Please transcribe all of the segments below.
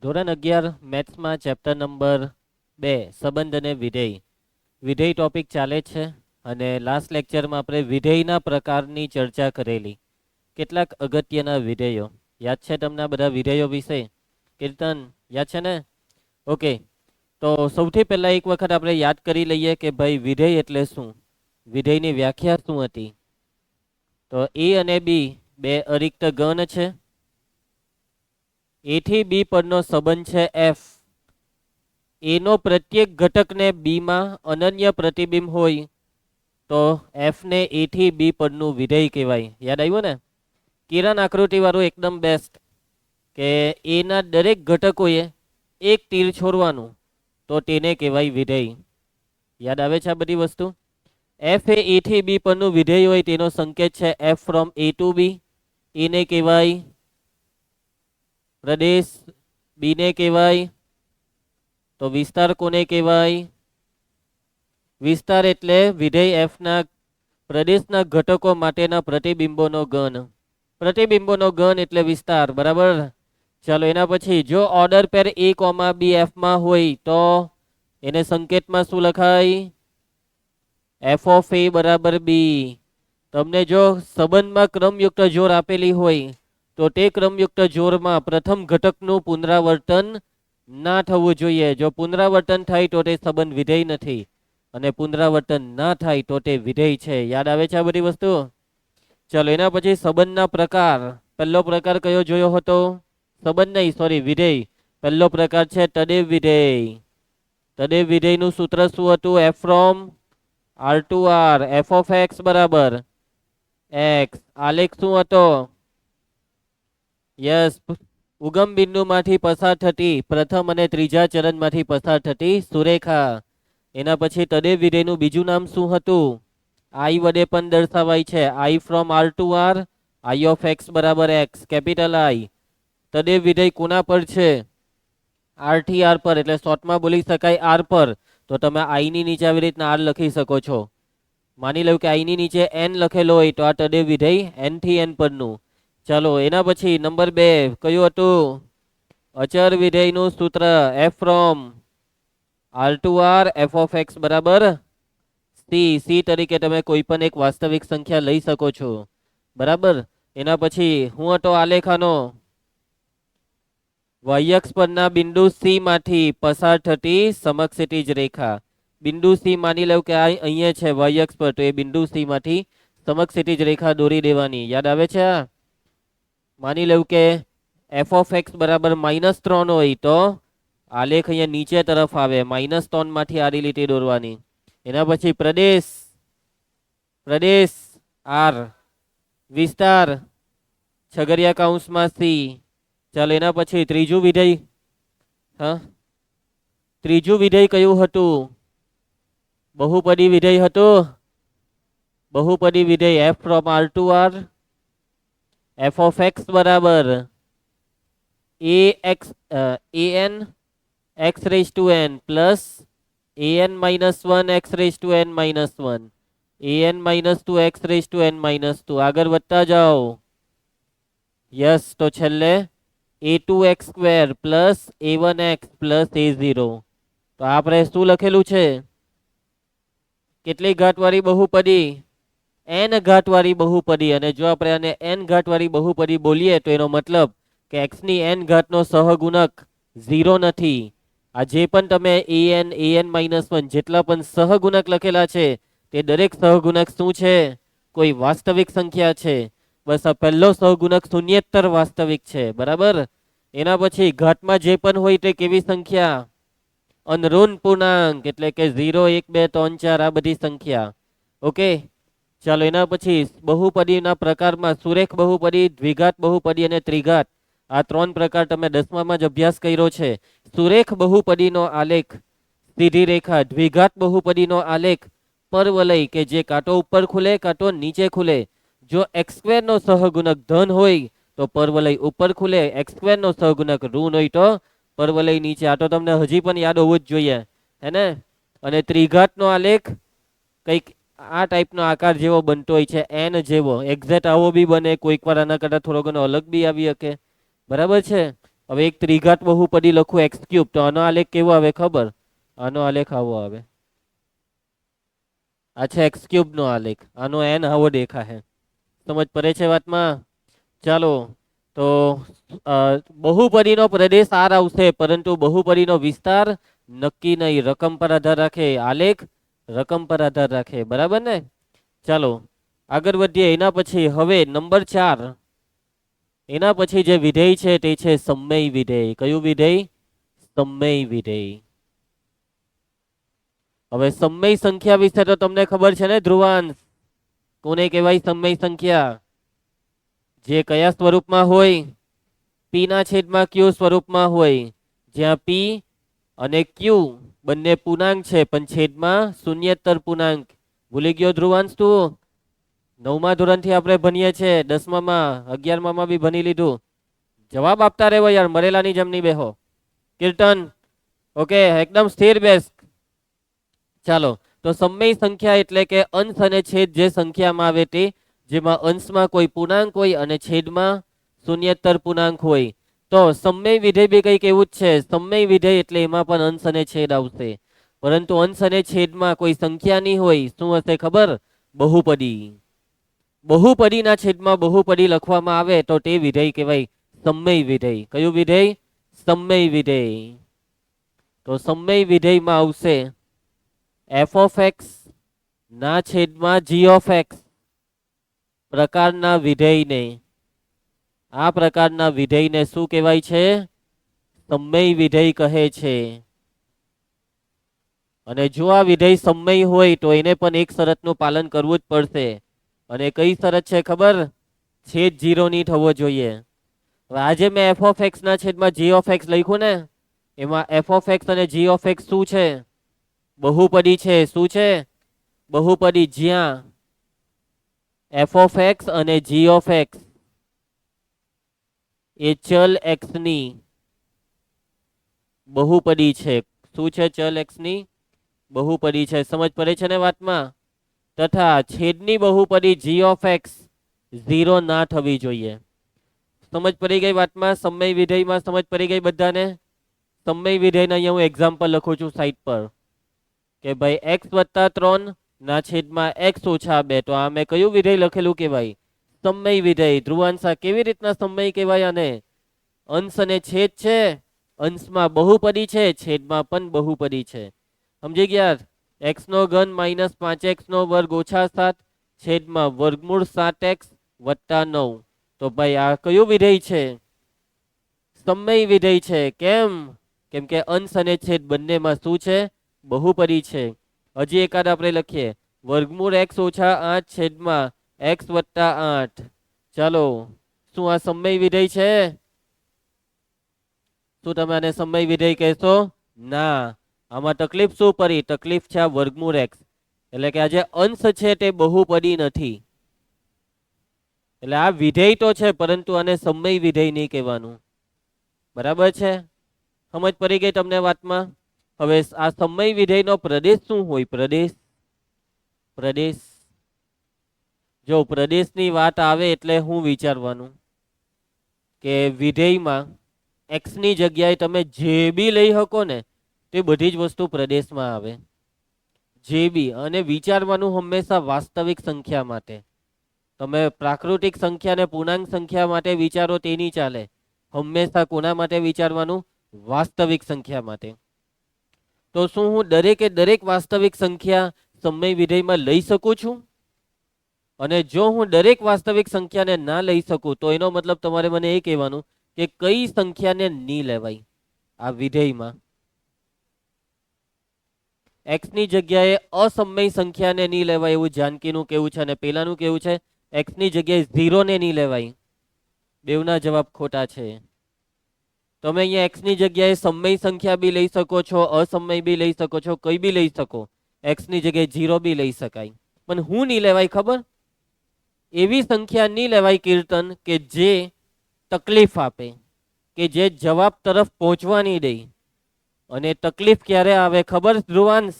ધોરણ 11 મેથ્સમાં chapter number 2 સંબંધ અને વિધેય. વિધેય ટોપિક ચાલે છે અને લાસ્ટ લેક્ચરમાં આપણે વિધેયના પ્રકારની ચર્ચા કરેલી. કેટલાક અગત્યના વિધેયો યાદ છે તમને? બધા વિધેયો વિશે કીર્તન યાદ છે ને? ઓકે, તો સૌથી પહેલાં એક વખત આપણે યાદ કરી લઈએ કે ભાઈ વિધેય એટલે શું, વિધેયની વ્યાખ્યા શું હતી. તો એ અને બી બે અરિક્ત ગણ છે. એ થી બી પરનો સંબંધ છે એફ. એનો પ્રત્યેક ઘટકને બીમાં અનન્ય પ્રતિબિંબ હોય તો એફને એ થી બી પરનું વિધેય કહેવાય. યાદ આવ્યું ને? કિરણ આકૃતિ વાળું એકદમ બેસ્ટ કે એના દરેક ઘટકોએ એક તીર છોડવાનું તો તેને કહેવાય વિધેય. યાદ આવે છે આ બધી વસ્તુ? એફ એ થી બી પરનું વિધેય હોય તેનો સંકેત છે એફ ફ્રોમ એ ટુ બી. એને કહેવાય પ્રદેશ, બીને કહેવાય તો વિસ્તાર. કોને કહેવાય? વિસ્તાર એટલે વિધેય એફના પ્રદેશના ઘટકો માટેના પ્રતિબિંબોનો ગણ. પ્રતિબિંબોનો ગણ એટલે વિસ્તાર, બરાબર. ચાલો એના પછી જો ઓર્ડર પેર એ કોમા બી એફમાં હોય તો એને સંકેતમાં શું લખાય? એફ ઓફ એ બરાબર બી. તમને જો સંબંધમાં ક્રમયુક્ત જોડ આપેલી હોય તો તે ક્રમયુક્ત જોડમાં પ્રથમ ઘટકનું પુનરાવર્તન ના થવું જોઈએ. જો પુનરાવર્તન થાય તો તે સંબંધ વિધેય નથી અને પુનરાવર્તન ના થાય તો તે વિધેય છે. યાદ આવે છે આ બધી વસ્તુ? ચલો એના પછી સંબંધના પ્રકાર. પહેલો પ્રકાર કયો જોયો હતો? સંબંધ નહીં, સોરી, વિધેય. પહેલો પ્રકાર છે તદેવ વિધેય. તદેવ વિધેયનું સૂત્ર શું હતું? F from R to R. F of x બરાબર એક્સ. આલેખ શું હતો? યસ, ઉગમ બિંદુમાંથી પસાર થતી પ્રથમ અને ત્રીજા ચરણમાંથી પસાર થતી સુરેખા. એના પછી તદેવ વિધેયનું બીજું નામ શું હતું? આઈ વડે પણ દર્શાવાય છે. I from R to R. I of x બરાબર એક્સ, કેપિટલ આઈ. તદેવ વિધેય કોના પર છે? આર થી આર પર, એટલે શોર્ટમાં બોલી શકાય આર પર. તો તમે આઈ ની નીચે આવી રીતના આર લખી શકો છો. માની લો કે આઈ ની નીચે એન લખેલો હોય તો આ તદેવ વિધેય એન થી એન પરનું. ચાલો એના પછી નંબર 2 કયું હતું? અચર વિધેયનું સૂત્ર f from R to R. F of x બરાબર સી. સી તરીકે તમે કોઈ પણ એક વાસ્તવિક સંખ્યા લઈ શકો છો, બરાબર. એના પછી હું હતો આલેખાનો? વાયક્ષ પરના બિંદુ સી માંથી પસાર થતી સમક્ષિતિજ રેખા. બિંદુ સી માની લો કે આ અહીંયા છે વાયક્ષ પર, તો એ બિંદુ સી માંથી સમક્ષિતિજ રેખા દોરી દેવાની. યાદ આવે છે? માની લઉં કે એફ ઓફ એક્સ બરાબર -3 હોય તો આલેખ અહીંયા નીચે તરફ આવે. -3 માંથી આડી લીટી દોરવાની. એના પછી પ્રદેશ, પ્રદેશ આર. વિસ્તાર છગડિયા કૌંસમાં સી. ચાલો એના પછી ત્રીજું વિધેય. હા, ત્રીજું વિધેય કયું હતું? બહુપદી વિધેય હતું. બહુપદી વિધેય f from R to R. F of x બરાબર a x a n x raise to n plus an -1 x raise to n -1 an -2 x raise to n -2. આગળ વધતા જાઓ. યસ, તો છેલ્લે a2x² plus a1x plus a0. તો આપણે શું લખેલું છે? કેટલી ઘાતવાળી બહુપદી? n ઘાતવાળી બહુપદી. અને જો આપણે આને n ઘાતવાળી બહુપદી બોલીએ તો એનો મતલબ કે x ની n ઘાતનો સહગુણક 0 નથી. આ જે પણ તમે an -1 જેટલા પણ સહગુણક લખેલા છે તે દરેક સહગુણક શું છે? કોઈ વાસ્તવિક સંખ્યા છે. બસ આ પહેલો સહગુણક શૂન્યેતર વાસ્તવિક છે, બરાબર. એના પછી ઘાતમાં જે પણ હોય તે કેવી સંખ્યા? અનઋણ પૂર્ણાંક, એટલે કે 0 1 2 3 4 આ બધી સંખ્યા. ઓકે, ચાલો એના પછી બહુપદીના પ્રકારમાં સુરેખ બહુપદી, દ્વિઘાત બહુપદી અને ત્રિઘાત. આ 3 પ્રકાર તમે 10મામાં જ અભ્યાસ કર્યો છે. સુરેખ બહુપદીનો આલેખ સીધી રેખા, દ્વિઘાત બહુપદીનો આલેખ પરવલય કે જે કાંટો ઉપર ખુલે કાંટો નીચે ખુલે. જો x² નો સહગુણક ધન હોય તો પરવલય ઉપર ખુલે, x² નો સહગુણક ઋણ હોય તો પરવલય નીચે. આ તો તમને હજી પણ યાદ હોવું જ જોઈએ, હે ને? અને ત્રિઘાત નો આલેખ કંઈક આ ટાઈપનો આકાર જેવો બનતો હોય છે, એન જેવો. એક્ઝેક્ટ આવો બી બને, કોઈક વાર આના કરતા થોડો ઘણો અલગ બી આવી શકે, બરાબર છે. હવે એક ત્રિઘાત બહુપદી લખું એક્સ ક્યુબ, તો આનો આલેખ કેવો આવે ખબર? આનો આલેખ આવો આવે. આ છે એક્સ ક્યુબ નો આલેખ, આનો એન આવો દેખાશે. સમજ પડે છે વાતમાં? ચાલો, તો બહુપદીનો પ્રદેશ આર આવશે, પરંતુ બહુપદીનો વિસ્તાર નક્કી નહીં, રકમ પર આધાર રાખે. આલેખ રકમ પર આધાર રાખે, બરાબર ને? ચાલો આગળ વધીએ. એના પછી હવે નંબર 4, એના પછી જે વિધેય છે તે છે સમય વિધેય. કયું વિધેય? સમય વિધેય. હવે સમય સંખ્યા વિશે તો તમને ખબર છે ને ધ્રુવાંશ? કોને કહેવાય સમય સંખ્યા? જે કયા સ્વરૂપમાં હોય? પી ના છેદમાં ક્યુ સ્વરૂપમાં હોય, જ્યાં પી અને ક્યુ બંને પૂર્ણાંક છે પણ છેદમાં શૂન્યેતર પૂર્ણાંક. ભૂલી ગયો ધ્રુવાંશ તું? 9મા ધોરણથી આપણે ભણીએ છીએ, 10મામાં 11મામાં બી ભણી લીધું. જવાબ આપતા રહેવો યાર, મરેલાની જેમ નહીં બેહો. કીર્તન ઓકે, એકદમ સ્થિર બેસ. ચાલો, તો સમય સંખ્યા એટલે કે અંશ અને છેદ જે સંખ્યામાં આવે તે, જેમાં અંશમાં કોઈ પૂર્ણાંક હોય અને છેદમાં શૂન્યેતર પૂર્ણાંક હોય. તો સમય વિધેય બી કંઈક એવું જ છે. સમય વિધેય એટલે એમાં પણ અંશ અને છેદ આવશે, પરંતુ અંશ અને છેદમાં કોઈ સંખ્યા નહીં હોય. શું હશે ખબર? બહુપદી. બહુપદીના છેદમાં બહુપદી લખવામાં આવે તો તે વિધેય કહેવાય સમય વિધેય. કયું વિધેય? સમય વિધેય. તો સમય વિધેયમાં આવશે એફ ઓફ એક્સ ના છેદમાં જી ઓફ એક્સ પ્રકારના વિધેયને, આ પ્રકારના વિધેયને શું કહેવાય છે? સમય વિધેય કહે છે. અને જો આ વિધેય સમય હોય તો એને પણ એક શરતનું પાલન કરવું જ પડશે. અને કઈ શરત છે ખબર? છેદ 0 નહીં થવો જોઈએ. હવે આજે મેં એફ ઓફ એક્સ ના છેદમાં જી ઓફ એક્સ લખ્યું ને, એમાં એફ ઓફ એક્સ અને જી ઓફ એક્સ શું છે? બહુપદી છે. શું છે? બહુપદી. જ્યાં એફ ઓફ એક્સ અને જી ઓફ એક્સ એ ચલ એક્સ ની બહુપદી છે. શું છે? ચલ એક્સ ની બહુપદી છે. સમજ પડે છે ને વાતમાં? તથા છેદની બહુપદી જી ઓફ એક્સ 0 ના થવી જોઈએ. સમજ પડી ગઈ વાતમાં? સમય વિધેયમાં સમજ પડી ગઈ બધાને? સમય વિધેયના અહીંયા હું એક્ઝામ્પલ લખું છું સાઈડ પર, કે ભાઈ x વત્તા 3 ના છેદમાં x ઓછા 2. તો આ મેં કયું વિધેય લખેલું કહેવાય? સમય વિધેય. ધ્રુવાંશા કેવી રીતના સમય કહેવાય આને? અંશ અને છેદ છે, અંશમાં બહુપદી છે, છેદમાં પણ બહુપદી છે. સમજી ગયા? x નો ઘન માઇનસ 5x નો વર્ગ ઓછા 7 છેદમાં વર્ગમૂળ 7x વત્તા 9. તો ભાઈ આ કયું વિધેય છે? સમય વિધેય છે. કેમ? કેમ કે અંશ અને છેદ બંનેમાં શું છે? બહુપદી છે. હજી એકાદ આપણે લખીએ, વર્ગમૂળ x ઓછા 8 છેદમાં x વત્તા 8. ચાલો, શું આ સમય વિધેય છે? શું તમે આને સમય વિધેય કહેશો? ના. આમાં તકલીફ શું પડી? તકલીફ છે આ વર્ગમૂળ x, એટલે કે આ જે અંશ છે તે બહુપદી નથી. એટલે આ વિધેય તો છે, પરંતુ આને સમય વિધેય નહીં કહેવાનું. બરાબર છે? સમજ પડી ગઈ તમને વાતમાં? હવે આ સમય વિધેયનો પ્રદેશ શું હોય? પ્રદેશ. પ્રદેશ. જો પ્રદેશની વાત આવે એટલે હું વિચારવાનું કે વિધેયમાં x ની જગ્યાએ તમે જે બી લઈ શકો ને, તે બધી જ વસ્તુ પ્રદેશમાં આવે. જે બી. અને વિચારવાનું હંમેશા વાસ્તવિક સંખ્યા માટે. તમે પ્રાકૃતિક સંખ્યા અને પૂર્ણાંક સંખ્યા માટે વિચારો તે નહીં ચાલે. હંમેશા કોના માટે વિચારવાનું? વાસ્તવિક સંખ્યા માટે. તો શું હું દરેકે દરેક વાસ્તવિક સંખ્યા સમય વિધેયમાં લઈ શકું છું? અને જો હું દરેક વાસ્તવિક સંખ્યાને ના લઈ શકું તો એનો મતલબ તમારે મને એ કહેવાનું કે કઈ સંખ્યાને નહીં લેવાય આ વિધેયમાં. x ની જગ્યાએ અસમય સંખ્યાને નહીં લેવાય એવું જાનકીનું કેવું છે, અને પેલાનું કેવું છે x ની જગ્યાએ 0 ને નહીં લેવાય. બેવના જવાબ ખોટા છે. તમે અહીંયા x ની જગ્યાએ સમય સંખ્યા બી લઈ શકો છો, અસમય બી લઈ શકો છો, કઈ બી લઈ શકો. x ની જગ્યાએ 0 બી લઈ શકાય, પણ હું નહીં લેવાય ખબર? એવી સંખ્યા નહીં લેવાય કીર્તન કે જે તકલીફ આપે, કે જે જવાબ તરફ પહોંચવા નહીં દે. અને તકલીફ ક્યારે આવે ખબર ધ્રુવાંશ?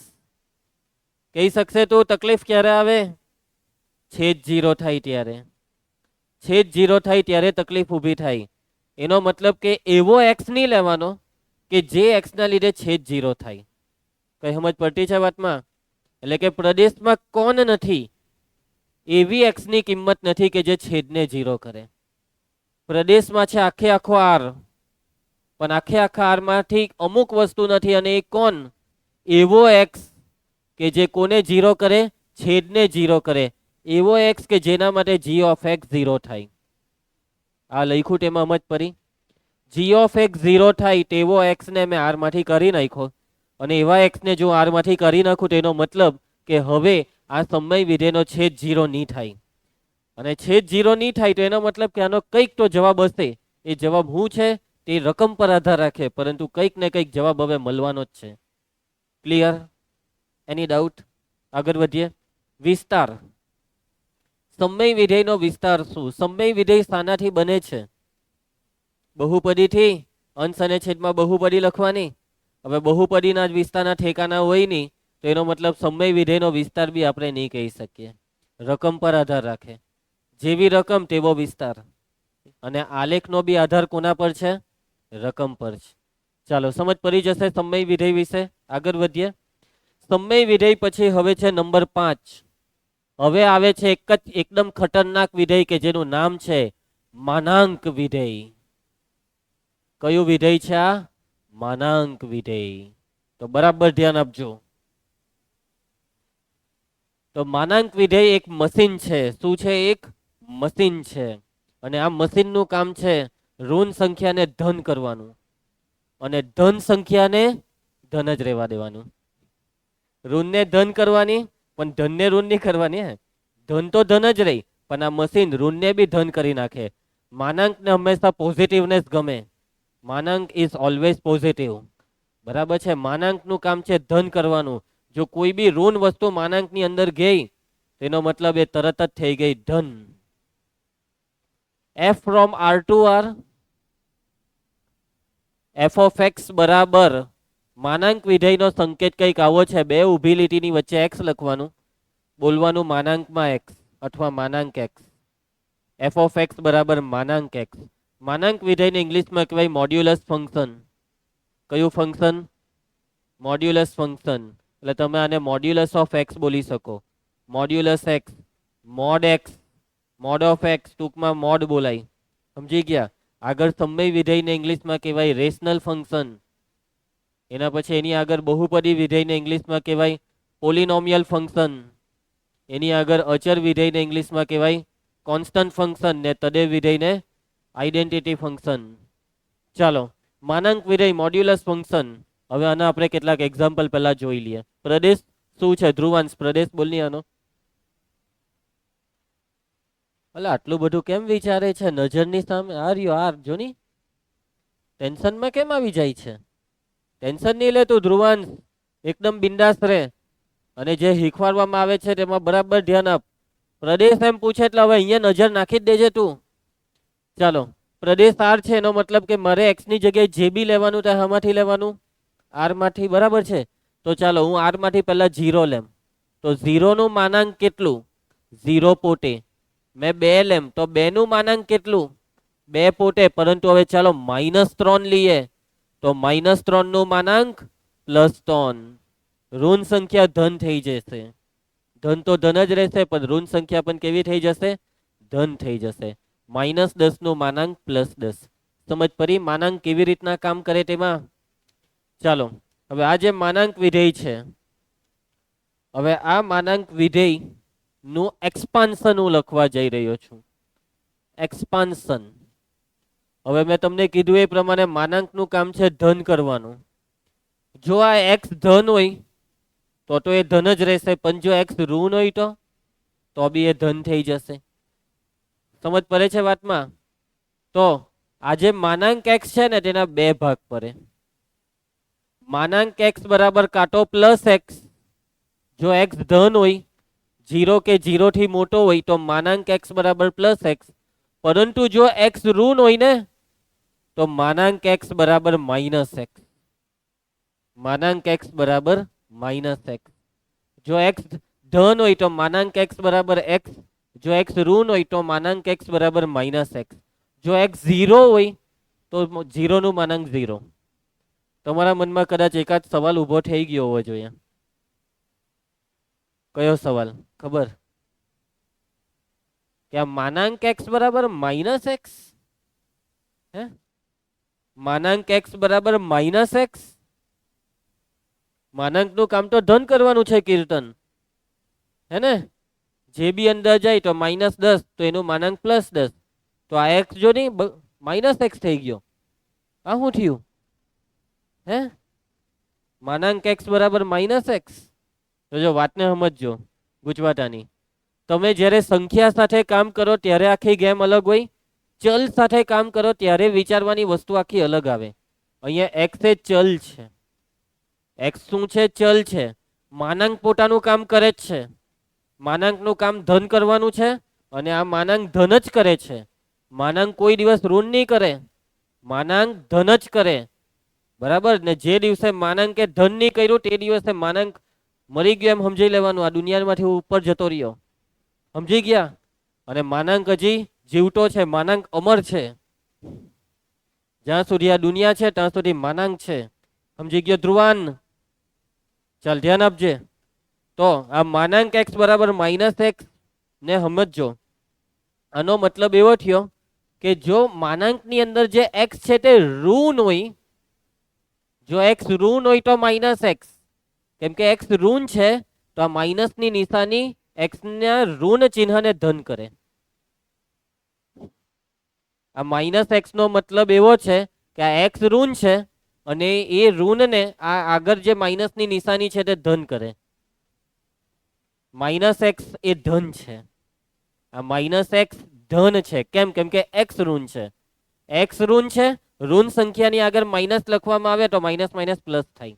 કહી શકશે તો તકલીફ ક્યારે આવે? છેદ 0 થાય ત્યારે. છેદ 0 થાય ત્યારે તકલીફ ઊભી થાય. એનો મતલબ કે એવો એક્સ નહીં લેવાનો કે જે એક્સના લીધે છેદ 0 થાય. કઈ સમજ પડતી છે વાતમાં? એટલે કે પ્રદેશમાં કોણ નથી, એવી એક્સની કિંમત નથી કે જે છેદને 0 કરે. પ્રદેશમાં છે આખે આખો આર, પણ આખે આખા આર માંથી અમુક વસ્તુ નથી, અને એ કોણ? એવો એક્સ કે જે કોને 0 કરે? છેદને 0 કરે. એવો એક્સ કે જેના માટે જી ઓફ એક્સ 0 થાય. આ લખ્યું તેમાં સમજ પડી? જી ઓફ એક્સ 0 થાય તેવો એક્સને મેં આર માંથી કરી નાખ્યો, અને એવા એક્સને જો આર માંથી કરી નાખું તેનો મતલબ કે હવે આ સમય વિધેયનો છેદ 0 નહીં થાય. અને છેદ 0 નહીં થાય તો એનો મતલબ કે આનો કંઈક તો જવાબ હશે. એ જવાબ શું છે તે રકમ પર આધાર રાખે, પરંતુ કંઈક ને કંઈક જવાબ હવે મળવાનો જ છે. ક્લિયર? એની ડાઉટ? આગળ વધીએ. વિસ્તાર. સમય વિધેયનો વિસ્તાર શું? સમય વિધેય શાનાથી બને છે? બહુપદીથી. અંશ અને છેદમાં બહુપદી લખવાની. હવે બહુપદીના જ વિસ્તારના ઠેકાના હોય નહીં, તો એનો મતલબ સમય વિધેયનો વિસ્તાર બી આપણે નહીં કહી શકીએ. રકમ પર આધાર રાખે. જેવી રકમ તેવો વિસ્તાર. અને આલેખનો બી આધાર કોના પર છે? રકમ પર છે. ચાલો, સમજ પડી જશે સમય વિધેય વિશે. આગળ વધીએ. સમય વિધેય પછી હવે છે નંબર 5. હવે આવે છે એકદમ ખતરનાક વિધેય કે જેનું નામ છે માનાંક વિધેય. કયું વિધેય છે આ? માનાંક વિધેય. તો બરાબર ધ્યાન આપજો. તો માનાંક વિધેય એક મશીન છે. શું છે? એક મશીન છે. અને આ મશીનનું કામ છે ઋણ સંખ્યાને ધન કરવાનું, અને ધન સંખ્યાને ધન જ રહેવા દેવાનું. ઋણને ધન કરવાની, પણ ધનને ઋણ નહીં કરવાની. ધન તો ધન જ રહી, પણ આ મશીન ઋણને બી ધન કરી નાખે. માનાંકને હંમેશા પોઝિટિવનેસ ગમે. માનાંક ઇઝ ઓલવેઝ પોઝિટિવ. બરાબર છે? માનાંકનું કામ છે ધન કરવાનું. જો કોઈ બી ઋણ વસ્તુ માનાંકની અંદર ગઈ તેનો મતલબ એ તરત જ થઈ ગઈ ધન. f from r to r, f of x બરાબર માનાંક વિધેયનો સંકેત કંઈક આવો છે. બે ઊભી લીટીની વચ્ચે x લખવાનું, બોલવાનું માનાંકમાં x અથવા માનાંક x. f of x બરાબર માનાંક x. માનાંક વિધેયને ઇંગ્લિશમાં કહેવાય મોડ્યુલસ ફંક્શન. કયું ફંક્શન? Modulus function. એટલે તમે આને મોડ્યુલસ ઓફ x બોલી શકો. Modulus x, mode x, mode of x, ટૂંકમાં મોડ બોલાય. સમજી ગયા? આગળ સમય વિધેયને ઇંગ્લિશમાં કહેવાય રેશનલ ફંક્શન. એના પછી એની આગળ બહુપદી વિધેયને ઇંગ્લિશમાં કહેવાય પોલિનોમિયલ ફંક્શન. એની આગળ અચર વિધેયને ઇંગ્લિશમાં કહેવાય કોન્સ્ટન્ટ ફંક્શન, ને તદેવ વિધેયને આઈડેન્ટિટી ફંક્શન. ચાલો, માનાંક વિધેય મોડ્યુલસ ફંક્શન. હવે આના આપણે કેટલાક એક્ઝામ્પલ પહેલા જોઈ લઈએ. પ્રદેશ શું છે? ધ્રુવાંશ. પ્રદેશ બોલની આનો. એટલે આટલું બધું કેમ વિચારે છે? નજરની સામે આર્યો આર જોની. ટેન્શનમાં કેમ આવી જાય છે? ટેન્શન નહીં લે તું. ધ્રુવાંશ એકદમ બિંદાસ રહે, અને જે શીખવાડવામાં આવે છે તેમાં બરાબર ધ્યાન આપ. પ્રદેશ એમ પૂછે એટલે હવે અહીંયા નજર નાખી જ દેજે તું. ચાલો, પ્રદેશ આર છે, એનો મતલબ કે મારે એક્સ ની જગ્યાએ જે બી લેવાનું તે આમાંથી લેવાનું, આર માંથી. બરાબર છે? તો ચાલો હું આર માંથી પહેલા 0 લેમ. તો 0 નું માનાંક કેટલું? 0 પોતે. મેં 2 લેમ તો 2 નું માનાંક કેટલું? 2 પોતે. પરંતુ હવે ચાલો -3 લઈએ તો -3 નું માનાંક +3. ઋણ સંખ્યા ધન થઈ જશે. ધન તો ધન જ રહેશે, પણ ઋણ સંખ્યા પણ કેવી થઈ જશે? ધન થઈ જશે. -10 નું માનાંક +10. સમજ પડી માનાંક કેવી રીતના કામ કરે તેમાં? ચાલો, હવે આ જે માનાંક વિધેય છે, હવે આ માનાંક વિધેય નું એક્સપાન્શન હું લખવા જઈ રહ્યો છું. એક્સપાન્શન. હવે મેં તમને કીધું એ પ્રમાણે માનાંકનું કામ છે ધન કરવાનું. જો આ x ધન હોય તો એ ધન જ રહેશે, પણ જો x ઋણ હોય તો બી એ ધન થઈ જશે. સમજ પડે છે વાતમાં? તો આ જે માનાંક x છે ને તેના 2 ભાગ પડે. માનાંક x બરાબર કાં તો +x. જો x ધન હોય, 0 કે 0 થી મોટો હોય તો માનાંક x બરાબર +x. પરંતુ જો x ઋણ હોય ને તો માનાંક x બરાબર -x. માનાંક x બરાબર -x. જો x ધન હોય તો માનાંક x બરાબર x. જો x ઋણ હોય તો માનાંક x બરાબર -x. જો x 0 હોય તો 0 નું માનાંક 0. તમારા મનમાં કદાચ એકાદ સવાલ ઊભો થઈ ગયો હોવો જોઈએ. કયો સવાલ ખબર? કે આ માનાંક x બરાબર માઇનસ એક્સ, હે માનાંક x બરાબર માઇનસ એક્સ. માનાંક નું કામ તો ધન કરવાનું છે કીર્તન, હે ને? જે બી અંદર જાય તો -10 તો એનું માનાંક +10. તો આ x જો નહીં -x થઈ ગયો. આ શું થયું? હે માનાંક x બરાબર -x. તો જો વાતને સમજજો ગુજવાટાની. તમે જ્યારે સંખ્યા સાથે કામ કરો ત્યારે આખી ગેમ અલગ હોય, ચલ સાથે કામ કરો ત્યારે વિચારવાની વસ્તુ આખી અલગ આવે. અહીંયા x એ ચલ છે. x શું છે? ચલ છે. માનાંક પોતાનું કામ કરે જ છે. માનાંકનું કામ ધન કરવાનું છે અને આ માનાંક ધન જ કરે છે. માનાંક કોઈ દિવસ ઋણ નહીં કરે, માનાંક ધન જ કરે. બરાબર ને? જે દિવસે માનાંકે ધન નહીં કર્યું તે દિવસે માનાંક મરી ગયો એમ સમજી લેવાનું. આ દુનિયામાંથી ઉપર જતો રહ્યો. સમજી ગયા? અને માનાંક હજી જીવતો છે. માનાંક અમર છે. જ્યાં સુધી આ દુનિયા છે ત્યાં સુધી માનાંક છે. સમજી ગયો ધ્રુવાન? ચાલ ધ્યાન આપજે. તો આ માનાંક x બરાબર -x ને સમજજો. આનો મતલબ એવો થયો કે જો માનાંકની અંદર જે x છે તે ઋણ હોય, જો x ઋણ હોય તો -x. કેમ કે x ઋણ છે તો આ માઇનસની નિશાની x ના ઋણ ચિહ્નને ધન કરે. આ -x નો મતલબ એવો છે કે આ x ઋણ છે અને એ ઋણને આ આગળ જે માઇનસની નિશાની છે તે ધન કરે. -x એ ધન છે. આ -x ધન છે. કેમ? કેમ કે x ઋણ છે. x ઋણ છે, ઋણ સંખ્યાની આગળ માઇનસ લખવામાં આવે તો માઇનસ માઇનસ પ્લસ થાય.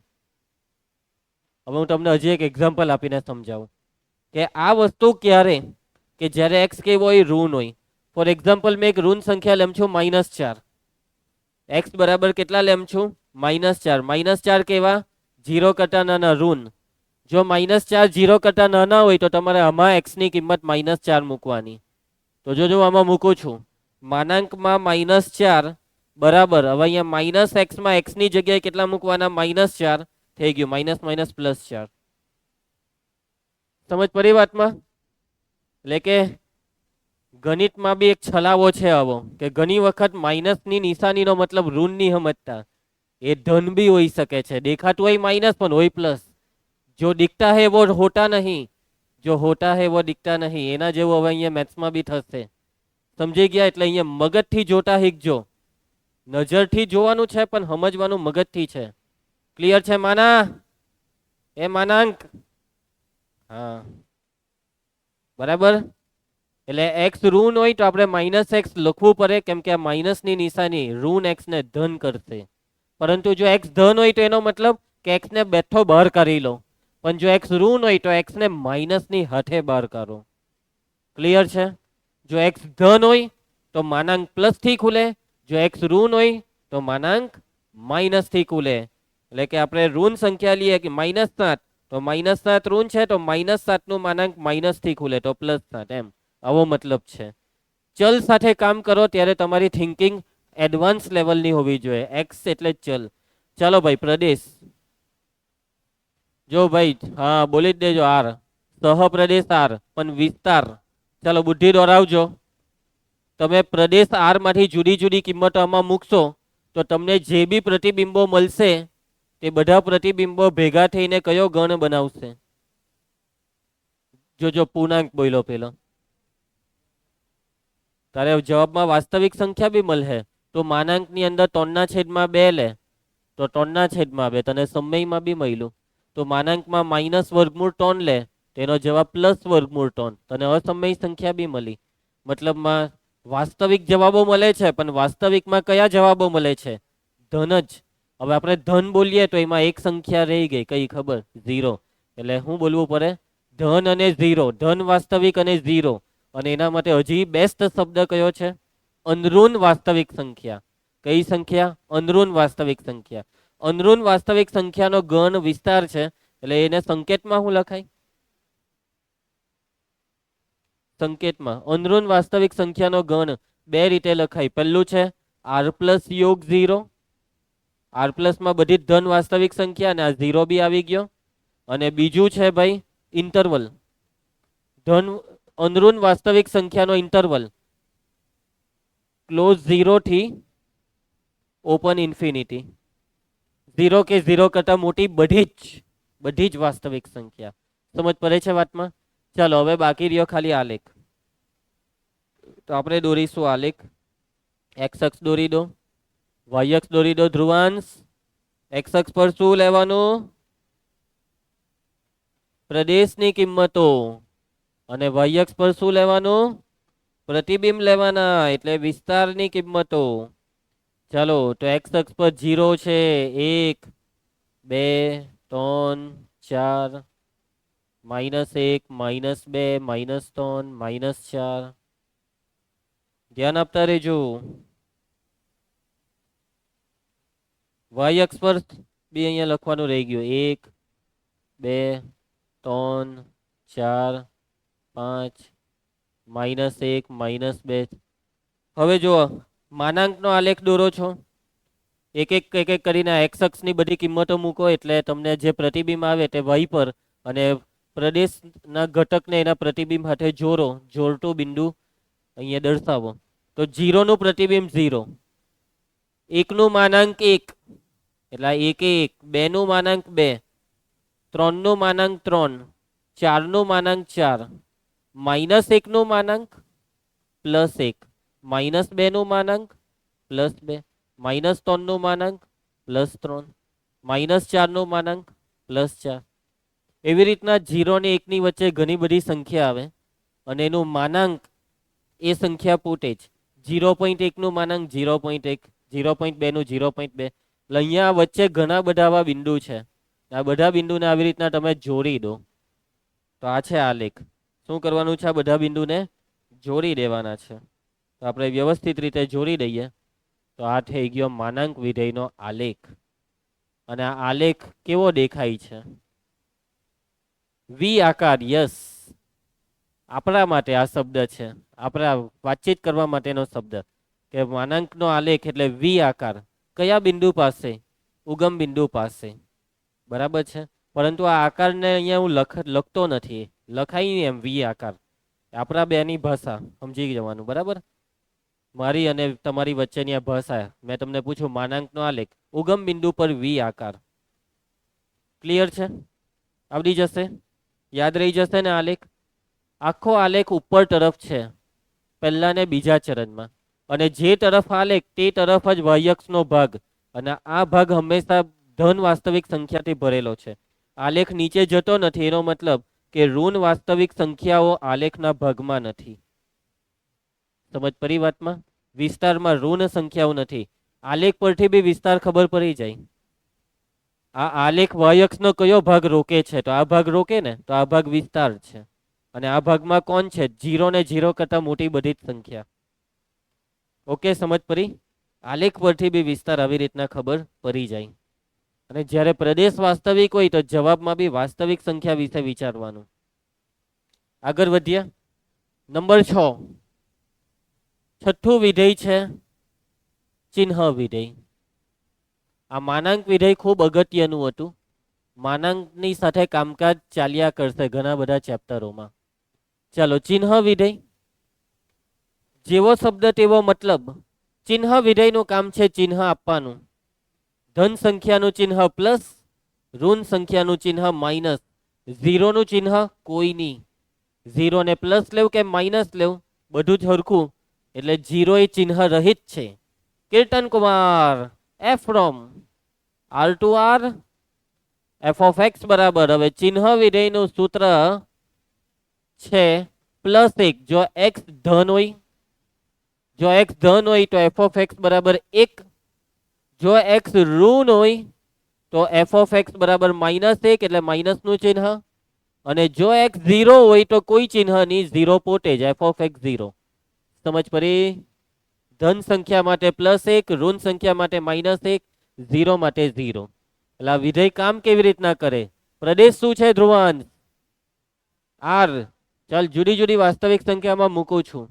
હવે હું તમને હજી એક એક્ઝામ્પલ આપીને સમજાવું કે આ વસ્તુ ક્યારે, કે જ્યારે x કેવો હોય? ઋણ હોય. ફોર એક્ઝામ્પલ મેં એક ઋણ સંખ્યા લેમ છું -4. x બરાબર કેટલા લેમ છું? -4. -4 કેવા? 0 કરતા નાના, ઋણ. જો -4 0 કરતા નાના હોય તો તમારે આમાં x ની કિંમત -4 મૂકવાની. તો જો આમાં મૂકું છું માનાંકમાં -4 બરાબર, હવે અહીંયા -x માં x ની જગ્યાએ કેટલા મૂકવાના? -4 થઈ ગયું. -4. સમજ પડી વાતમાં? એટલે કે ગણિતમાં બી એક છલાવો છે આવો કે ઘણી વખત માઇનસની નિશાનીનો મતલબ ઋણ ની સમજતા. એ ધન બી હોઈ શકે છે. દેખાતું હોય માઇનસ પણ હોય પ્લસ. જો દિખતા है वो होता नहीं, जो होता है वो दिखता नहीं. એના જેવું હવે અહીંયા મેથ્સમાં બી થશે. સમજી ગયા? એટલે અહીંયા મગજથી જોતા શીખજો. નજરથી જોવાનું છે પણ સમજવાનું મગજથી છે. ક્લિયર છે માના? એ માનાંક, હા બરાબર. એટલે x ઋણ હોય તો આપણે -x લખવું પડે, કેમ કે આ માઇનસની નિશાની ઋણ x ને ધન કરશે. પરંતુ જો x ધન હોય તો એનો મતલબ કે x ને બેઠો બહાર કાઢી લો. પણ જો x ઋણ હોય તો x ને માઇનસની હાથે બહાર કાઢો. ક્લિયર છે? જો x ધન હોય તો માનાંક પ્લસ થી ખુલે, જો x ઋણ હોય તો માનાંક માઇનસ થી ખુલે. એટલે કે આપણે ઋણ સંખ્યા લઈએ કે -7 તો -7 ઋણ છે તો -7 નું માનાંક માઇનસ થી ખુલે તો +7. એમ આવો મતલબ છે. ચલ સાથે કામ કરો ત્યારે તમારી થિંકિંગ એડવાન્સ લેવલની હોવી જોઈએ. x એટલે ચલ. ચાલો ભાઈ પ્રદેશ. જો ભાઈ હા બોલી જ દેજો. આર સહપ્રદેશ આર, પણ વિસ્તાર. ચાલો બુદ્ધિ દોરાવજો. તમે પ્રદેશ આર માંથી જુદી જુદી કિંમતો આમાં મૂકશો તો તમને જે બી પ્રતિબિંબો મળશે તે બધા પ્રતિબિંબો ભેગા થઈને કયો ગણ બનાવશે? જો પૂર્ણાંક બોલ્યો પેલો. તારે જવાબમાં વાસ્તવિક સંખ્યા બી મળે તો માનાંકની અંદર 3/2 લે તો 3/2. તને સમયમાં બી મળ્યું. તો માનાંકમાં -√3 લે તેનો જવાબ +√3. તને અસમય સંખ્યા બી મળી. મતલબમાં વાસ્તવિક જવાબો મળે છે પણ વાસ્તવિકમાં કયા જવાબો મળે છે? ધન જ. હવે આપણે ધન બોલીએ તો એમાં એક સંખ્યા રહી ગઈ. કઈ ખબર? 0. એટલે શું બોલવું પડે? ધન અને 0. ધન વાસ્તવિક અને 0. અને એના માટે હજી બેસ્ટ શબ્દ કયો છે? અનઋણ વાસ્તવિક સંખ્યા. કઈ સંખ્યા? અનઋણ વાસ્તવિક સંખ્યા. અનઋણ વાસ્તવિક સંખ્યાનો ગણ વિસ્તાર છે. એટલે એને સંકેતમાં શું લખાય? સંકેતમાં અનઋણ વાસ્તવિક સંખ્યાનો ગણ બે રીતે લખાય. પહેલું છે આર પ્લસ યોગ 0, આર પ્લસ માં બધી જ ધન વાસ્તવિક સંખ્યા અને આ 0 બી આવી ગયો. અને બીજું છે ભાઈ ઇન્ટરવલ, ધન અનઋણ વાસ્તવિક સંખ્યાનો ઇન્ટરવલ ક્લોઝ 0 થી ઓપન ઇન્ફિનિટી. 0 કે 0 કરતા મોટી બધી જ વાસ્તવિક સંખ્યા. સમજ પડે છે વાતમાં? ચાલો હવે બાકી રહ્યો ખાલી આલેખ. તો આપણે દોરીશું આલેખ. એક્સ અક્ષ દોરી દો, વાય અક્ષ દોરી દો ધ્રુવાંશ. એક્સ અક્ષ પર શું લેવાનું? પ્રદેશની કિંમતો. અને વાય અક્ષ પર શું લેવાનું? પ્રતિબિંબ લેવાના, એટલે વિસ્તારની કિંમતો. ચાલો તો એક્સ અક્ષ પર 0 છે, 1, 2, 3, 4, -1, -2, -3, -4. ધ્યાન આપતા રહેજો. વાય અક્ષ પર બી અહીંયા લખવાનું રહી ગયું, 1, 2, 3, 4, 5, -1, -2. હવે જુઓ માનાંકનો આલેખ દોરો છો, એક એક કરીને એક્સ અક્ષની બધી કિંમતો મૂકો એટલે તમને જે પ્રતિબિંબ આવે તે વાય પર, અને પ્રદેશના ઘટકને એના પ્રતિબિંબ સાથે જોડો, જોડતું બિંદુ અહીંયા દર્શાવો. તો 0 નું પ્રતિબિંબ 0, 1 નું માનાંક 1 એટલે 1, 1, 2 નું માનાંક 2, 3 નું માનાંક 3, 4 નું માનાંક 4, -1 નું માનાંક +1, -2 નું માનાંક +2, -3 નું માનાંક +3, -4 નું માનાંક +4. એવી રીતના 0 અને 1 ની વચ્ચે ઘણી બધી સંખ્યા આવે અને એનું માનાંક એ સંખ્યા પોતે જ. 0.1 નું માનાંક 0.1, 0.2 નું 0.2. એટલે અહીંયા વચ્ચે ઘણા બધા આવા બિંદુ છે. આ બધા બિંદુને આવી રીતના તમે જોડી દો. તો આ છે આલેખ. શું કરવાનું છે? આ બધા બિંદુને જોડી દેવાના છે. તો આપણે વ્યવસ્થિત રીતે જોડી દઈએ તો આ થઈ ગયો માનાંક વિધેયનો આલેખ. અને આ આલેખ કેવો દેખાય છે? વી આકાર. યસ, આપણા માટે આ શબ્દ છે, આપણા વાતચીત કરવા માટેનો શબ્દ કે માનાંકનો આલેખ એટલે વી આકાર. કયા બિંદુ પાસે? ઉગમ બિંદુ પાસે. બરાબર છે. પરંતુ આ આકારને અહીંયા હું લખતો નથી, લખાય નહીં એમ વી આકાર. આપણા બેની ભાષા સમજી જવાનું. બરાબર, મારી અને તમારી વચ્ચેની આ ભાષા. મેં તમને પૂછ્યું માનાંકનો આલેખ, ઉગમ બિંદુ પર વી આકાર. ક્લિયર છે? આવડી જશે, યાદ રહી જશે ને આલેખ? આખો આલેખ ઉપર તરફ છે પહેલા ને બીજા ચરણમાં, અને જે તરફ આલેખ તે તરફ જ વાય અક્ષનો ભાગ, અને આ ભાગ હંમેશા ધન વાસ્તવિક સંખ્યાથી ભરેલો છે. આલેખ નીચે જતો નથી, એનો મતલબ કે ઋણ વાસ્તવિક સંખ્યાઓ આલેખના ભાગમાં નથી. સમજ પડી વાતમાં? વિસ્તારમાં ઋણ સંખ્યાઓ નથી. આલેખ પરથી બી વિસ્તાર ખબર પડી જાય. આ આલેખ વાય અક્ષનો કયો ભાગ રોકે છે? તો આ ભાગ રોકે ને, તો આ ભાગ વિસ્તાર છે. અને આ ભાગમાં કોણ છે? 0 ને 0 કરતા મોટી બધી જ સંખ્યા. ઓકે, સમજ પડી? આલેખ પરથી બી વિસ્તાર આવી રીતના ખબર પડી જાય. અને જ્યારે પ્રદેશ વાસ્તવિક હોય તો જવાબમાં બી વાસ્તવિક સંખ્યા વિશે વિચારવાનું. આગળ વધ્યા. નંબર 6, છઠ્ઠું વિધેય છે ચિહ્ન વિધેય. આ માનાંક વિધેય ખૂબ અગત્યનું હતું. માનાંકની સાથે કામકાજ ચાલ્યા કરશે ઘણા બધા ચેપ્ટરોમાં. ચાલો, ચિહ્ન વિધેય. જેવો શબ્દ તેવો મતલબ. ચિહ્ન વિધેયનું કામ છે ચિહ્ન આપવાનું. ધન સંખ્યાનું ચિહ્ન પ્લસ, ઋણ સંખ્યાનું ચિહ્ન માઇનસ. 0 નું ચિહ્ન કોઈ નહીં. 0 ને પ્લસ લેવું કે માઇનસ લેવું બધું જ હરખું, એટલે 0 એ ચિહ્ન રહિત છે. Kirtan Kumar, f from R to R, f of x બરાબર. હવે ચિહ્ન વિધેયનું સૂત્ર છે +1. જો x ધન હોય, જો x ધન હોય તો f of x બરાબર 1. જો x ઋણ હોય તો f of x બરાબર -1 એટલે માઇનસનું ચિહ્ન. અને જો x 0 હોય તો કોઈ ચિહ્ન નહીં, 0 પોતે જ, f of x 0. સમજ પડી? ધન સંખ્યા માટે +1, ઋણ સંખ્યા માટે -1, 0 માટે 0. એટલે આ વિધેય કામ કેવી રીતના કરે? પ્રદેશ શું છે ધ્રુવાંશ? R. ચાલ જુદી જુદી વાસ્તવિક સંખ્યામાં મૂકું છું.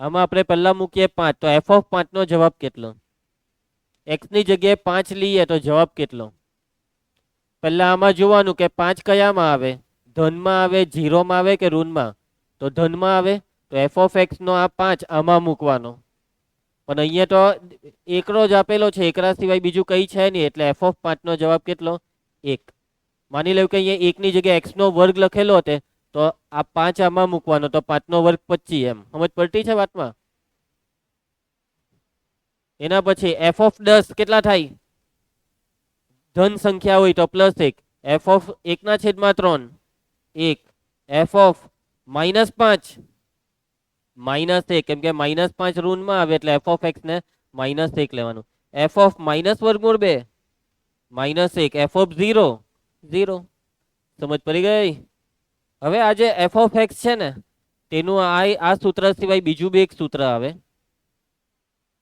આમાં આપણે પહેલા મૂકીએ 5, તો f of 5 નો જવાબ કેટલો? એક્સ ની જગ્યાએ 5 લઈએ તો જવાબ કેટલો? પહેલા આમાં જોવાનું કે 5 કયામાં આવે, ધનમાં આવે, જીરોમાં આવે કે ઋણમાં? તો ધનમાં આવે, તો એફ ઓફ એક્સ નો આ 5 આમાં મૂકવાનો. પણ અહીંયા તો એકડો જ આપેલો છે, એકડા સિવાય બીજું કઈ છે નહીં, એટલે એફ ઓફ 5 નો જવાબ કેટલો? 1. માની લો કે અહીંયા 1 ની જગ્યાએ એક્સ નો વર્ગ લખેલો હતો, તો આ 5 આમાં મૂકવાનો, તો 5 નો વર્ગ 25. એમ સમજ પડતી છે વાતમાં? એના પછી એફ ઓફ 10 કેટલા થાય? ધન સંખ્યા હોય તો +1. F of 1/3 1. એફ ઓફ -5 -1, કેમ કે -5 ઋણમાં આવે એટલે એફ ઓફ એક્સ ને -1 લેવાનું. F of -√2 -1. F of 0 0. સમજ પડી ગઈ? હવે આ જે એફ ઓફ એક્સ છે ને, તેનું આ સૂત્ર સિવાય બીજું બી એક સૂત્ર આવે,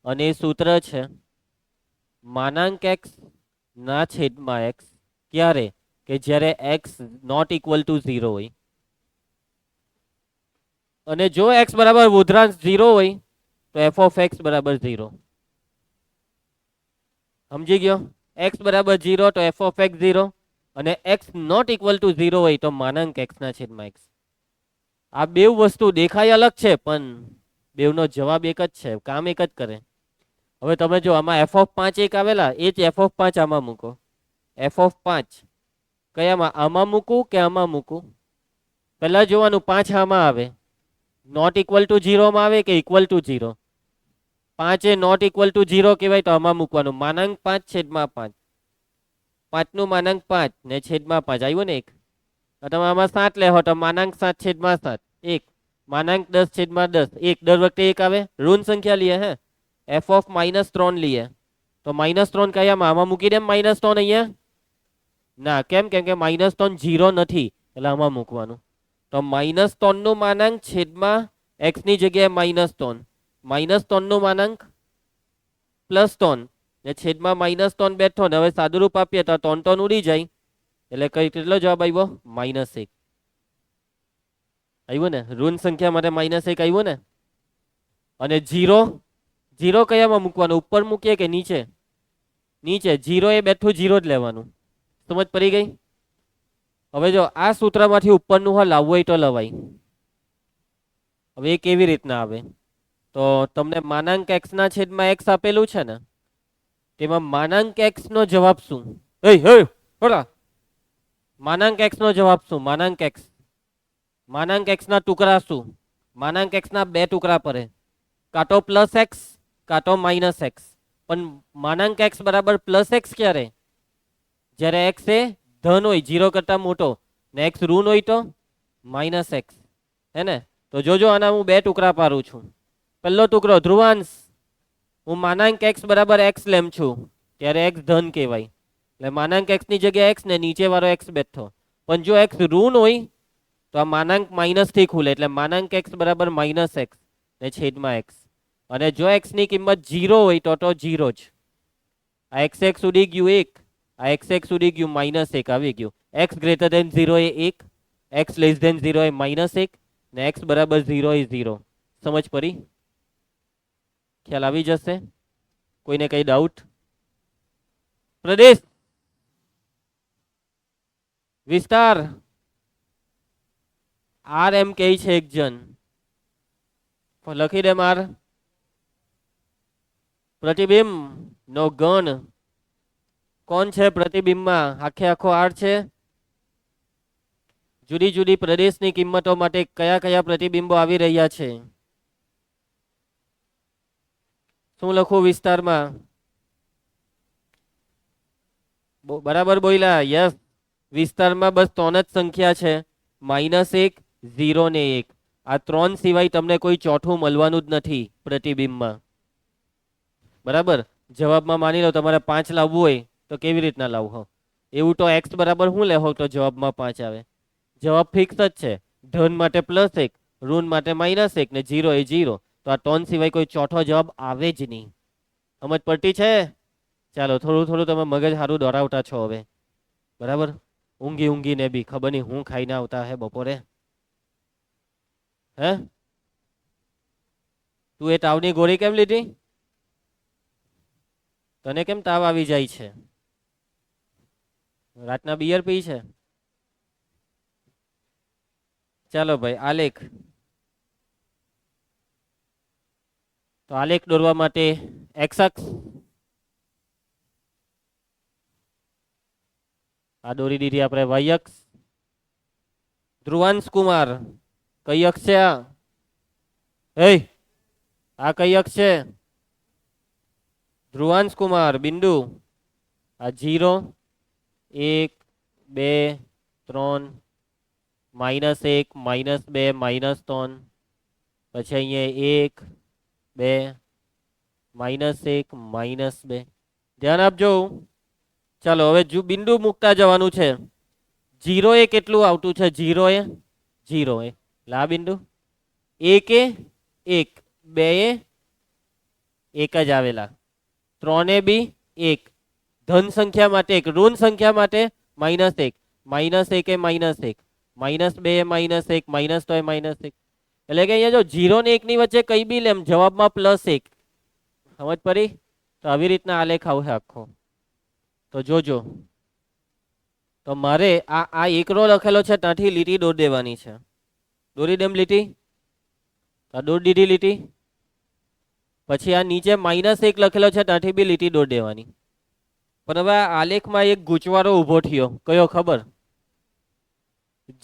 અને એ સૂત્ર છે માનાંક એક્સ ના છેદમાં એક્સ. ક્યારે? કે જ્યારે એક્સ નોટ ઇક્વલ ટુ 0 હોય. અને જો એક્સ બરાબર ઉધરાંશ 0 હોય તો એફ ઓફ એક્સ બરાબર 0. સમજી ગયો? એક્સ બરાબર 0 તો એફ ઓફ એક્સ 0, અને એક્સ નોટ ઇક્વલ ટુ 0 હોય તો માનાંક એક્સ ના છેદમાં એક્સ. આ બે વસ્તુ દેખાય અલગ છે, પણ બેવનો જવાબ એક જ છે, કામ એક જ કરે. હવે તમે જો આમાં એફ ઓફ 5 એક આવેલા, એ જ એફ ઓફ 5 આમાં મૂકો. F of 5 કયામાં? આમાં મૂકું કે આમાં મૂકું? પહેલા જોવાનું 5 આમાં આવે, નોટ ઇક્વલ ટુ 0 માં આવે કે ઇક્વલ ટુ 0? 5 એ નોટ ઇક્વલ ટુ 0 કહેવાય, તો આમાં મૂકવાનું માનાંક 5 છેદમાં 5. 5 નું માનાંક 5 ને છેદમાં 5 આવ્યું ને 1. તમે આમાં 7 લેહો તો માનાંક 7 છેદમાં 7 1. માનાંક 10 છેદમાં 10 1. દર વખતે 1 આવે, ઋણ સંખ્યા લઈએ. હે, એફ ઓફ -3 લઈએ, તો -3 કયામાં? આમાં મૂકી દે -3 અહીંયા. ના, કેમ? કેમ કે -3 0 નથી, એટલે આમાં મૂકવાનું. તો -3 નું માનાંક છેદમાં એક્સ ની જગ્યાએ -3, -3 નું માનાંક +3 ને છેદમાં -3 બેઠો ને. હવે સાદુરૂપ આપીએ તો 3 ઉડી જાય, એટલે કઈ કેટલો જવાબ આવ્યો? -1 આવ્યું ને? ઋણ સંખ્યા માટે -1 આવ્યું ને? અને 0 કયામાં મૂકવાનું? ઉપર મૂકીએ કે નીચે? નીચે. 0 એ બેઠું 0 જ લેવાનું. સમજ પડી ગઈ? હવે જો આ સૂત્રમાંથી ઉપરનું લાવવું હોય તો લવાય. હવે એ કેવી રીતના આવે? તો તમને માનાંક એક્સ ના છેદમાં એક્સ આપેલું છે ને, તેમાં માનાંક એક્સ નો જવાબ શું? માનાંક એક્સ નો જવાબ શું? માનાંક એક્સ ના ટુકડા શું? માનાંક એક્સ ના 2 ટુકડા પડે, કાં તો +x કાં તો -x. પણ માનાંક એક્સ બરાબર +x ક્યારે? જ્યારે એક્સ એ ધન હોય, 0 કરતા મોટો, ને એક્સ ઋણ હોય તો -x. હે ને? તો જોજો, આના હું 2 ટુકડા પાડું છું. પહેલો ટુકડો ધ્રુવાંશ, હું માનાંક એક્સ બરાબર x લેમ છું, ત્યારે x ધન કહેવાય, એટલે માનાંક એક્સ ની જગ્યાએ x ને નીચે વાળો x બેઠો. પણ જો x ઋણ હોય તો આ માનાંક માઇનસ થી ખુલે, એટલે માનાંક એક્સ બરાબર -x ને છેદમાં x. અને જો x ની કિંમત 0 હોય તો 0 જ. આ x ઉડી ગયું 1, આ x ઉડી ગયું -1 આવી ગયું. x ગ્રેટર ધેન 0 એ 1, x લેસ ધેન 0 એ -1, ને x બરાબર 0 એ 0. સમજ પડી? ખ્યાલ આવી જશે? કોઈને કઈ ડાઉટ? પ્રદેશ, વિસ્તાર, આર એમ કે છે એક જણ, લખી દે માર. પ્રતિબિંબ નો ગણ કોણ છે? પ્રતિબિંબમાં આખે આખો આર છે. જુદી જુદી પ્રદેશની કિંમતો માટે કયા કયા પ્રતિબિંબો આવી રહ્યા છે? શું લખું વિસ્તારમાં? બરાબર બોલ્યા? યસ. વિસ્તારમાં બસ 3 જ સંખ્યા છે, -1, 0 ને 1. આ 3 સિવાય તમને કોઈ ચોથું મળવાનું જ નથી પ્રતિબિંબમાં. બરાબર? જવાબમાં માની લો તમારે 5 લાવવું હોય તો કેવી રીતના લાવવો? એવું તો x બરાબર શું લેવો તો જવાબમાં 5 આવે? જવાબ ફિક્સ જ છે. ધન માટે +1, ઋણ માટે -1 ને 0 એ 0. તો આ 3 સિવાય કોઈ ચોથો જવાબ આવે જ નહીં. સમજ પડતી છે? ચાલો, થોડું થોડું તમે મગજ સારું દોડાવતા છો હવે. બરાબર? ઊંઘી ને બી ખબર નહીં હું ખાઈને આવતા હે બપોરે. હે, તું એ તાવની ગોળી કેમ લીધી? તને કેમ તાવ આવી જાય છે? રાતના બિયર પી છે? ચાલો ભાઈ, આલેખ. તો આલેખ દોરવા માટે એક્સ અક્ષ આ દોરી દીધી આપણે. વાય અક્ષ. ધ્રુવાંશ કુમાર કઈ અક્ષ છે આ? આ કઈ અક્ષ છે? ધ્રુવાંશ કુમાર બિંદુ. આ 0 1 2 3 -1 -2 -3 પછી અહીંયા 1 2 -1 -2 ધ્યાન આપજો. ચાલો હવે બિંદુ મૂકતા જવાનું છે. 0 એ કેટલું આવતું છે? 0 એ 0 એ લા બિંદુ. 1 એ 1, 2 એ 1 જ આવેલા, 3 એ બી 1, ધન સંખ્યા માટે 1, ઋણ સંખ્યા માટે -1, -1 એ -1, -2 એ -1, -3 એ -1. એટલે કે અહીંયા જો 0 ને 1 ની વચ્ચે કઈ બી લેમ જવાબમાં +1. સમજ પડી? તો આવી રીતના આલેખ આવશે આખો. તો જોજો. તો મારે આ એકરો લખેલો છે ત્યાંથી લીટી દોરી દેવાની છે. દોરી દેમ લીટી. દોરી દીધી લીટી. પછી આ નીચે -1 લખેલો છે ત્યાંથી બી લીટી દોરી દેવાની. પણ હવે આ આલેખમાં એક ગૂંચવારો ઊભો થયો. કયો ખબર?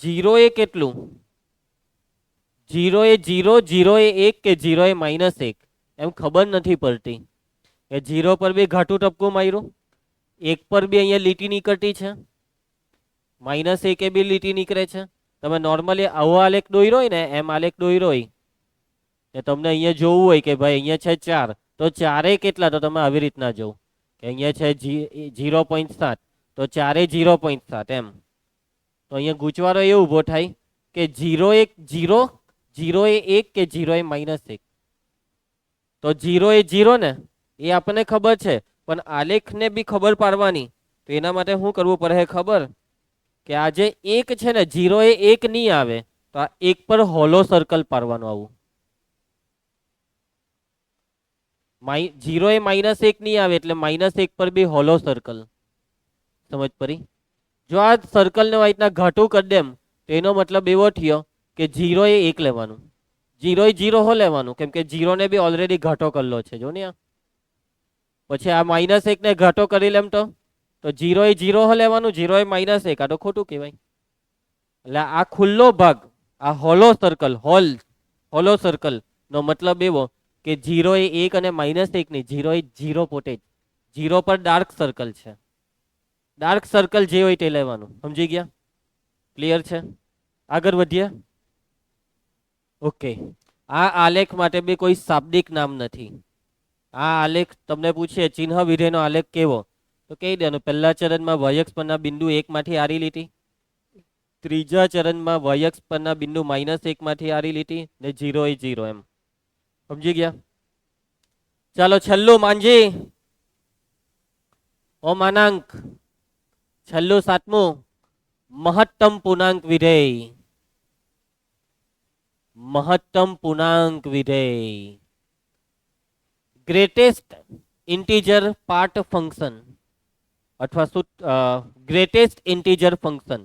0 એ કેટલું? 0 એ 0, 0 એ 1 કે 0 એ -1 એમ ખબર નથી પડતી. કે 0 પર બી ઘાટું ટપકું માર્યું, 1 પર બી અહીંયા લીટી નીકળતી છે, -1 એ બી લીટી નીકળે છે. તમે નોર્મલી આવો આલેખ દોર્યો હોય ને, એમ આલેખ દોર્યો હોય ને તમને અહીંયા જોવું હોય કે ભાઈ અહીંયા છે 4, તો 4 એ કેટલા? તો તમે આવી રીતના જોવો કે અહીંયા છે 0.7, તો 4 એ 0.7 એમ. તો અહીંયા ગૂંચવારો એ ઊભો થાય કે 0 એ 0, 0 એ 1 કે 0 એ -1. તો 0 એ 0 ને એ આપણને ખબર છે, પણ આલેખને બી ખબર પાડવાની. તો એના માટે શું કરવું પડે ખબર? કે આ જે 1 છે ને, 0 એ 1 નહીં આવે તો આ 1 પર હોલો સર્કલ પાડવાનું. આવું 0 એ -1 નહીં આવે એટલે -1 પર બી હોલો સર્કલ. સમજ પડી? જો આ સર્કલને આ રીતના ઘાટું કરી દેમ તો એનો મતલબ એવો થયો કે 0 એ 1 લેવાનું, 0 એ 0 હો લેવાનું, કેમ કે 0 ને બી ઓલરેડી ઘાટો કરેલો છે. જો ને પછી આ -1 ને ઘાટો કરી લેમ તો 0 એ 0 હો લેવાનું, 0 એ -1. આ તો ખોટું કહેવાય. એટલે આ ખુલ્લો ભાગ, આ હોલો સર્કલ, હોલો સર્કલ નો મતલબ એવો કે 0 એ 1 અને -1 નહીં, 0 એ 0 પોતે જ. 0 પર ડાર્ક સર્કલ છે. ડાર્ક સર્કલ જે હોય તે લેવાનું. સમજી ગયા? ક્લિયર છે? આગળ વધીએ. ઓકે. આ આલેખ માટે બી કોઈ શાબ્દિક નામ નથી. આ આલેખ તમને પૂછે ચિહ્ન વિધેયનો આલેખ કેવો, તો કહી દેવાનું પહેલા ચરણમાં વાયક્ષ પરના બિંદુ 1 માંથી આરી લીટી, ત્રીજા ચરણમાં વાયક્ષ પરના બિંદુ -1 માંથી આરી લીટી ને 0 એ 0 એમ. સમજી ગયા? ચાલો છેલ્લું માંજી. ઓ માનાંક છેલ્લું 7મું મહત્તમ પૂર્ણાંક વિધેય. મહત્તમ પૂર્ણાંક વિધેય. ગ્રેટેસ્ટ ઇન્ટીજર પાર્ટ ફંક્શન અથવા greatest integer function.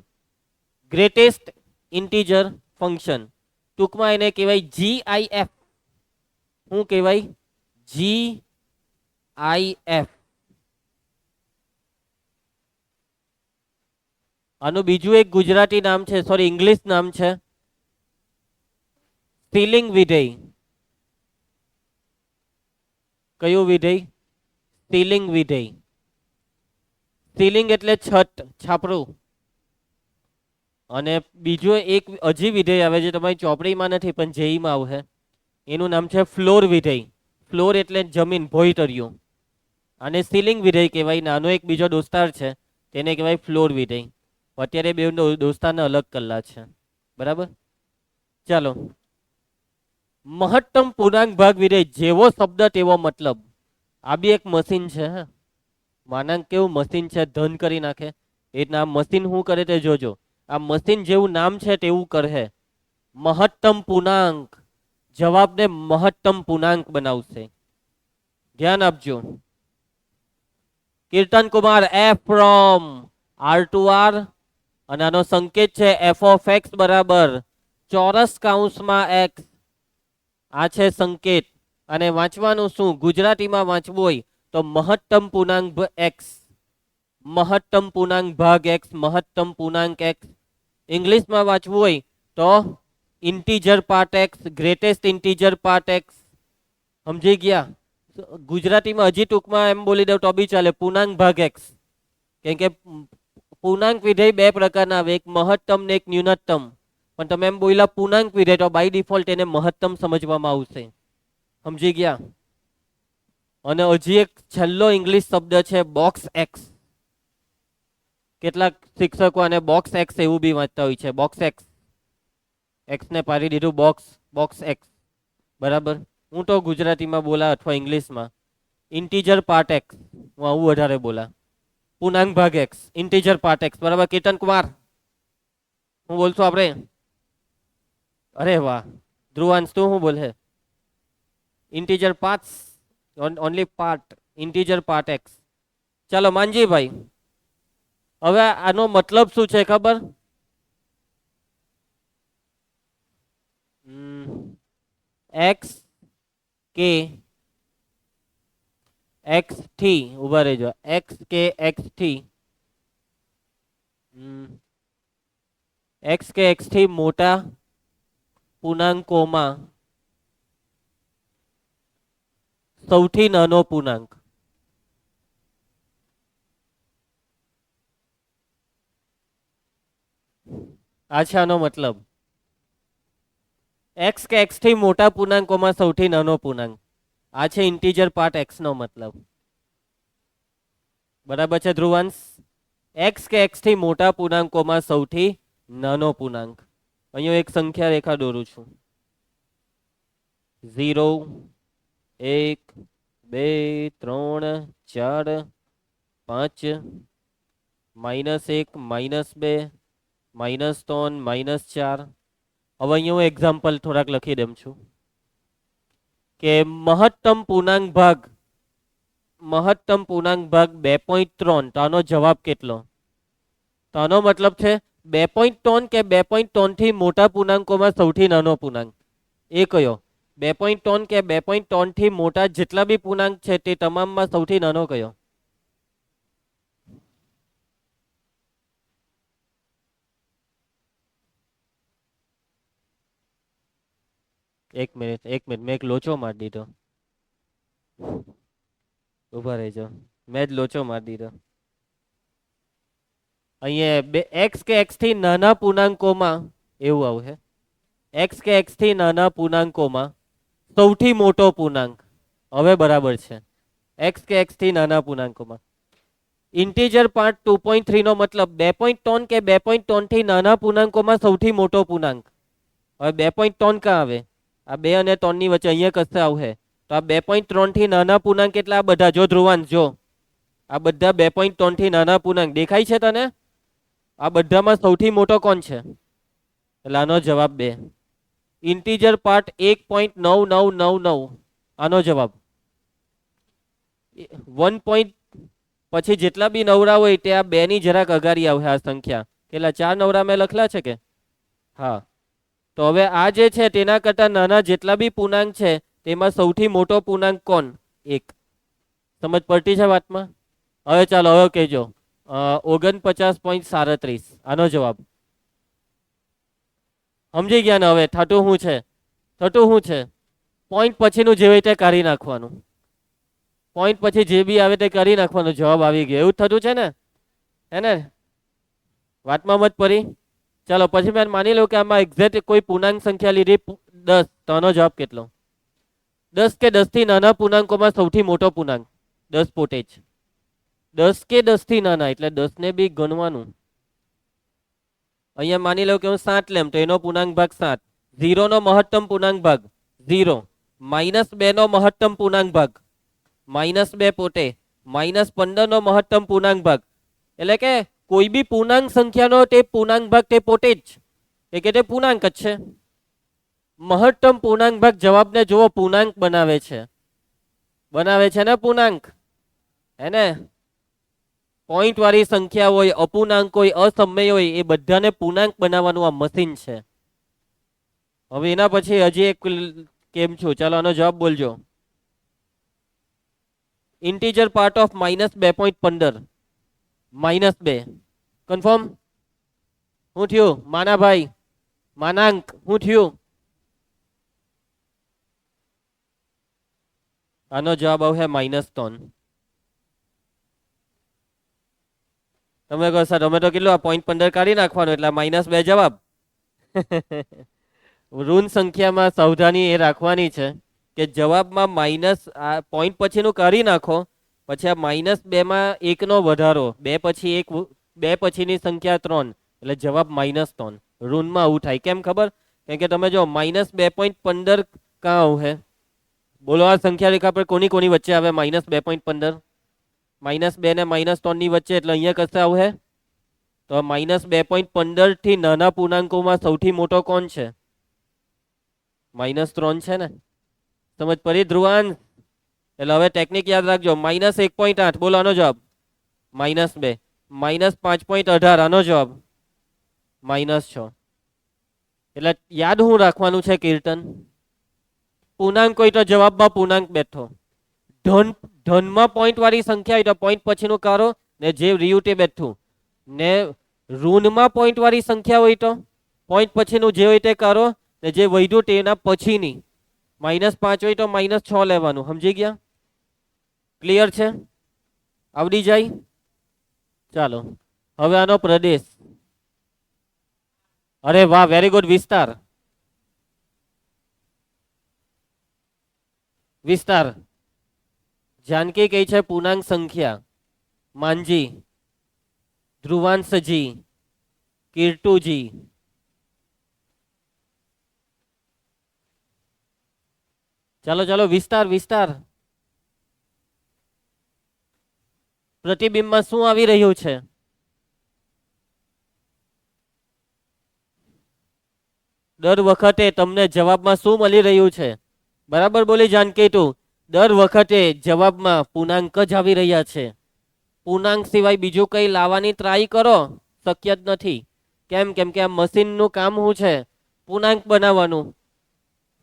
Greatest integer function ટૂંકમાં એને કહેવાય GIF. શું કહેવાય? GIF. આનું બીજું એક ગુજરાતી નામ છે, સોરી ઇંગ્લિશ નામ છે સ્ટીલિંગ વિધેય. કયું વિધેય? સ્ટીલિંગ વિધેય. સ્ટીલિંગ એટલે છત, છાપરું. અને બીજું એક હજી વિધેય આવે છે તમારી ચોપડીમાં નથી પણ જેઈમાં આવશે. એનું નામ છે ફ્લોર વિધેય. ફ્લોર એટલે જમીન, ભોંયતળિયું. આને સીલિંગ વિધેય કહેવાય. નાનો એક બીજો દોસ્તાર છે તેને કહેવાય ફ્લોર વિધેય. અત્યારે બે દોસ્તારને અલગ કરેલા છે. બરાબર? ચાલો. મહત્તમ પૂર્ણાંક ભાગ વિધેય, જેવો શબ્દ તેવો મતલબ. આ બી એક મશીન છે. માનાંક કેવું મશીન છે, ધન કરી નાખે. એ રીતના આ મશીન શું કરે તે જોજો. આ મશીન જેવું નામ છે તેવું કરે. મહત્તમ પૂર્ણાંક, જવાબને મહત્તમ પૂર્ણાંક બનાવશે. ધ્યાન આપજો. Kirtan Kumar f from R to R અને આનો સંકેત છે એફ ઓફ એક્સ બરાબર ચોરસ કૌંસમાં એક્સ. આ છે સંકેત. અને વાંચવાનું શું? ગુજરાતીમાં વાંચવું હોય તો મહત્તમ પૂર્ણાંક એક્સ, મહત્તમ પૂર્ણાંક ભાગ એક્સ, મહત્તમ પૂર્ણાંક એક્સ. ઇંગ્લિશમાં વાંચવું હોય તો integer part x, greatest integer part x. સમજી ગયા? ગુજરાતીમાં હજી ટૂંકમાં એમ બોલી દઉં તો બી ચાલે, પૂર્ણાંક ભાગ એક્સ. કેમ કે પૂર્ણાંક વિધેય બે પ્રકારના આવે, એક મહત્તમ ને એક ન્યૂનતમ. પણ તમે એમ બોલ્યા પૂર્ણાંક વિધેય તો બાય ડિફોલ્ટ એને મહત્તમ સમજવામાં આવશે. સમજી ગયા? અને હજી એક છેલ્લો ઇંગ્લિશ શબ્દ છે બોક્સ એક્સ. કેટલાક શિક્ષકો આને બોક્સ એક્સ એવું બી વાંચતા હોય છે, બોક્સ એક્સ. એક્સ ને પાડી દીધું બોક્સ, બોક્સ એક્સ. બરાબર. હું તો ગુજરાતીમાં બોલા અથવા ઇંગ્લિશમાં ઇન્ટીજર પાર્ટ એક્સ, હું આવું વધારે બોલા. પૂર્ણાંક ભાગ એક્સ, ઇન્ટીજર પાર્ટ એક્સ. બરાબર. કીર્તન કુમાર હું બોલશું આપણે? અરે વાહ. ધ્રુવાંશ તું શું બોલે? Integer parts, only part, integer part x. ચાલો માનજીભાઈ, હવે આનો મતલબ શું છે ખબર? એક્સ કે એક્સ થી, ઉભા રહેજો, એક્સ કે એક્સ થી, એક્સ કે એક્સ થી મોટા પૂર્ણાંકોમાં સૌથી નાનો પૂર્ણાંક. આ છે આનો મતલબ. એક્સ કે એક્સ થી મોટા પૂર્ણાંકોમાં સૌથી નાનો પૂર્ણાંક. આ છે ઇન્ટીજર પાર્ટ એક્સ નો મતલબ. બરાબર છે ધ્રુવાંશ? એક્સ કે એક્સ થી મોટા પૂર્ણાંકોમાં સૌથી નાનો પૂર્ણાંક. અહીંયા એક સંખ્યા રેખા દોરું છું. 0, 1, 2, 3, 4, 5, -1, -2, -3, -4. હવે અહીંયા હું એક્ઝામ્પલ થોડાક લખી દઉં છું કે મહત્તમ પૂર્ણાંક ભાગ, મહત્તમ પૂર્ણાંક ભાગ 2.3. તો આનો જવાબ કેટલો? તો આનો મતલબ છે 2.3 કે 2.3 થી મોટા પૂર્ણાંકોમાં સૌથી નાનો પૂર્ણાંક એ કયો? 2.3 કે 2.3 થી મોટા જેટલા બી પૂર્ણાંક છે તે તમામમાં સૌથી નાનો કયો? એક મિનિટ મેં એક લોચો મારી દીધો. ઉભા રહેજો, મેં જ લોચો મારી દીધો. અહીંયા એક્સ કે એક્સ થી નાના પૂર્ણાંકોમાં એવું આવશે, એક્સ કે એક્સ થી નાના પૂર્ણાંકોમાં સૌથી મોટો પૂર્ણાંક. હવે બરાબર છે. એક્સ કે એક્સ થી નાના પૂર્ણાંકોમાં ઇન્ટીજર પાર્ટ 2.3 નો મતલબ 2.3 કે 2.3 થી નાના પૂર્ણાંકોમાં સૌથી મોટો પૂર્ણાંક. હવે 2.3 ક્યાં આવે? આ 2 અને 3 ની વચ્ચે અહીંયા કશે આવશે. તો આ 2.3 થી નાના પૂર્ણાંક કેટલા? બધા જો ધ્રુવાંશ જો, આ બધા 2.3 થી નાના પૂર્ણાંક દેખાય છે તને? આ બધામાં સૌથી મોટો કોણ છે? એટલે આનો જવાબ 2. ઇન્ટીજર પાર્ટ 1.9999, આનો જવાબ 1. પછી જેટલા બી નવરા હોય તે આ 2 ની જરાક અગાડી આવશે આ સંખ્યા. કેટલા? 4 નવરા મેં લખલા છે કે? હા. તો હવે આ જે છે તેના કરતા નાના જેટલા બી પૂર્ણાંક છે તેમાં સૌથી મોટો પૂર્ણાંક કોણ? 1. સમજ પડતી છે વાતમાં? હવે ચાલો હવે કહેજો. 49.37, આનો જવાબ. સમજી ગયા ને? હવે થતું શું છે? થતું શું છે? પોઈન્ટ પછીનું જે હોય તે કાઢી નાખવાનું. પોઈન્ટ પછી જે બી આવે તે કરી નાખવાનો. જવાબ આવી ગયો. એવું થતું છે ને? હે ને? વાતમાં મત પડી? ચાલો પછી મેં માની લો કે આમાં એક્ઝેક્ટ કોઈ પૂર્ણાંક સંખ્યા લીધી 10, તો આનો જવાબ કેટલો? 10 કે 10 થી નાના પૂર્ણાંકોમાં સૌથી મોટો પૂર્ણાંક 10 પોતે જ. 10 કે 10 થી નાના એટલે 10 ને બી ગણવાનું. અહીંયા માની લો કે હું 7 લેમ તો એનો પૂર્ણાંક ભાગ 7. 0 નો મહત્તમ પૂર્ણાંક ભાગ 0. -2 નો મહત્તમ પૂર્ણાંક ભાગ -2 પોતે. -15 નો મહત્તમ પૂર્ણાંક ભાગ. એટલે કે કોઈ બી પૂર્ણાંક સંખ્યાનો તે પૂર્ણાંક ભાગ તે પોતે જ કે તે પૂર્ણાંક જ છે. મહત્તમ પૂર્ણાંક ભાગ જવાબને જુઓ પૂર્ણાંક બનાવે છે. બનાવે છે ને પૂર્ણાંક? હે ને? પોઈન્ટ વાળી સંખ્યા હોય, અપૂર્ણાંક હોય, અસમય હોય, એ બધાને પૂર્ણાંક બનાવવાનું આ મશીન છે. હવે એના પછી હજી એક કેમ છું, ચાલો આનો જવાબ બોલજો. Integer part of -2.15 -2 confirm. શું થયું માના ભાઈ? માનાંક શું થયું? આનો જવાબ આવશે -3. તમે કહો સર અમે તો કેટલું આ 0.15 કાઢી નાખવાનું એટલે -2 જવાબ. ઋણ સંખ્યામાં સાવધાની એ રાખવાની છે કે જવાબમાં માઇનસ આ પોઈન્ટ પછીનું કાઢી નાખો, પછી આ -2 માં 1 નો વધારો, 2 પછી 1, 2 પછીની સંખ્યા 3 એટલે જવાબ -3. ઋણમાં આવું થાય કેમ ખબર? કેમ કે તમે જો -2.15 કાં આવશે? બોલો આ સંખ્યા રેખા પર કોની કોની વચ્ચે આવે -2.15? -2 ને -3 ની વચ્ચે, એટલે અહીંયા કશે આવશે. તો -2.15 થી નાના પૂર્ણાંકોમાં સૌથી મોટો કોણ છે? -3 છે ને. સમજ પડી ધ્રુવાંશ? એટલે હવે ટેકનિક યાદ રાખજો. -1.8 બોલો આનો જવાબ -2. -5.18 આનો જવાબ -6. એટલે યાદ હું રાખવાનું છે કીર્તન? પૂર્ણાંક હોય તો જવાબમાં પૂર્ણાંક બેઠો. ધનમાં પોઈન્ટ વાળી સંખ્યા હોય તો પોઈન્ટ પછીનું કાઢો ને જે રહ્યું તે બેઠું. ને ઋણમાં પોઈન્ટ વાળી સંખ્યા હોય તો પોઈન્ટ પછીનું જે હોય તે કાઢો ને જે વધ્યું તેના પછીની. -5 હોય તો -6 લેવાનું. સમજી ગયા? ક્લિયર છે? આવડી જાય? ચાલો હવે આનો પ્રદેશ. અરે વાહ, વેરી ગુડ. વિસ્તાર. વિસ્તાર. જાનકી કઈ છે પૂર્ણાંક સંખ્યા. માનજી, ધ્રુવાંશજી, કીર્તુજી. ચાલો ચાલો વિસ્તાર વિસ્તાર. પ્રતિબિંબમાં શું આવી રહ્યું છે? દર વખતે તમને જવાબમાં શું મળી રહ્યું છે? બરાબર બોલી જાનકી તું. દર વખતે જવાબમાં પૂર્ણાંક જ આવી રહ્યા છે. પૂર્ણાંક સિવાય બીજું કંઈ લાવવાની ટ્રાય કરો, શક્ય જ નથી. કેમ? કેમ કે આ મશીનનું કામ શું છે? પૂર્ણાંક બનાવવાનું.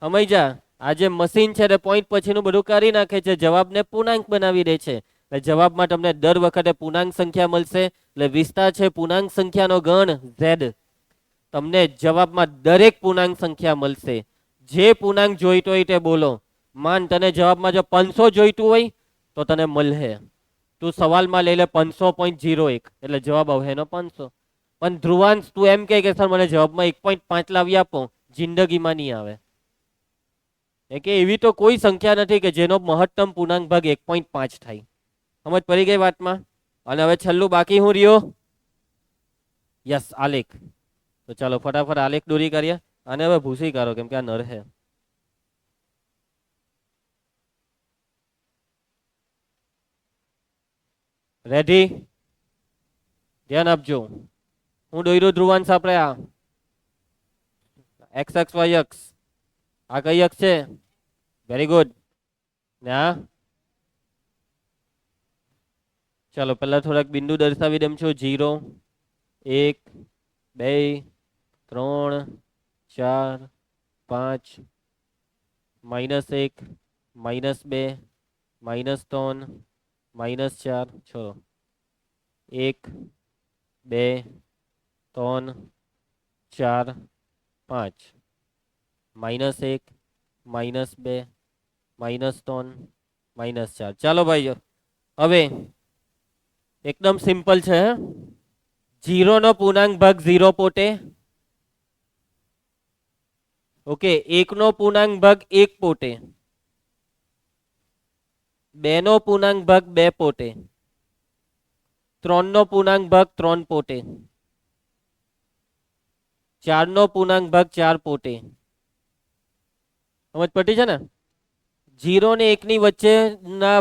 સમજ્યા? આ જે મશીન છે તે પોઈન્ટ પછીનું બધું કરી નાખે છે, જવાબને પૂર્ણાંક બનાવી દે છે. એટલે જવાબમાં તમને દર વખતે પૂર્ણાંક સંખ્યા મળશે. એટલે વિસ્તાર છે પૂર્ણાંક સંખ્યાનો ગણ Z. તમને જવાબમાં દરેક પૂર્ણાંક સંખ્યા મળશે. જે પૂર્ણાંક જોઈતો હોય તે બોલો. માન તને જવાબમાં જો 500 જોઈતું હોય તો તને મળે. તું સવાલમાં લઈ લે 500.01 એટલે જવાબ આવશે એનો 500. પણ ધ્રુવાંશ તું એમ કે સર મને જવાબમાં 1.5 લાવી આપો, જિંદગીમાં નહીં આવે. કે એવી તો કોઈ સંખ્યા નથી કે જેનો મહત્તમ પૂર્ણાંક ભાગ 1.5 થાય. સમજ પડી ગઈ વાતમાં? અને હવે છેલ્લું બાકી હું રહ્યો? યસ, આલેખ. તો ચાલો ફટાફટ આલેખ દોરી કરીએ. અને હવે ભૂસી કાઢો કેમ કે આ નર છે. રેડી? ધ્યાન આપજો. હું દોર્યો ધ્રુવાંશ આપણે આ x x y x. આ કઈ અક્ષ છે? Very good. ના ચાલો પહેલા થોડાક બિંદુ દર્શાવી દઉં છું. 0 1 2 3 4 5 -1 -2 -3 -4 છોડો 1 2 3 4 5 -1 -2 -3 -4. ચાલો ભાઈઓ હવે એકદમ સિમ્પલ છે. 0 નો પૂર્ણાંક ભાગ 0 પોતે. ઓકે, 1 નો પૂર્ણાંક ભાગ 1 પોતે. 2 નો પૂર્ણાંક ભાગ 2 પોતે. 3 નો પૂર્ણાંક ભાગ 3 પોતે. 4 નો પૂર્ણાંક ભાગ 4 પોતે. સમજ પડી છે ને? 0 ને 1 ની વચ્ચેના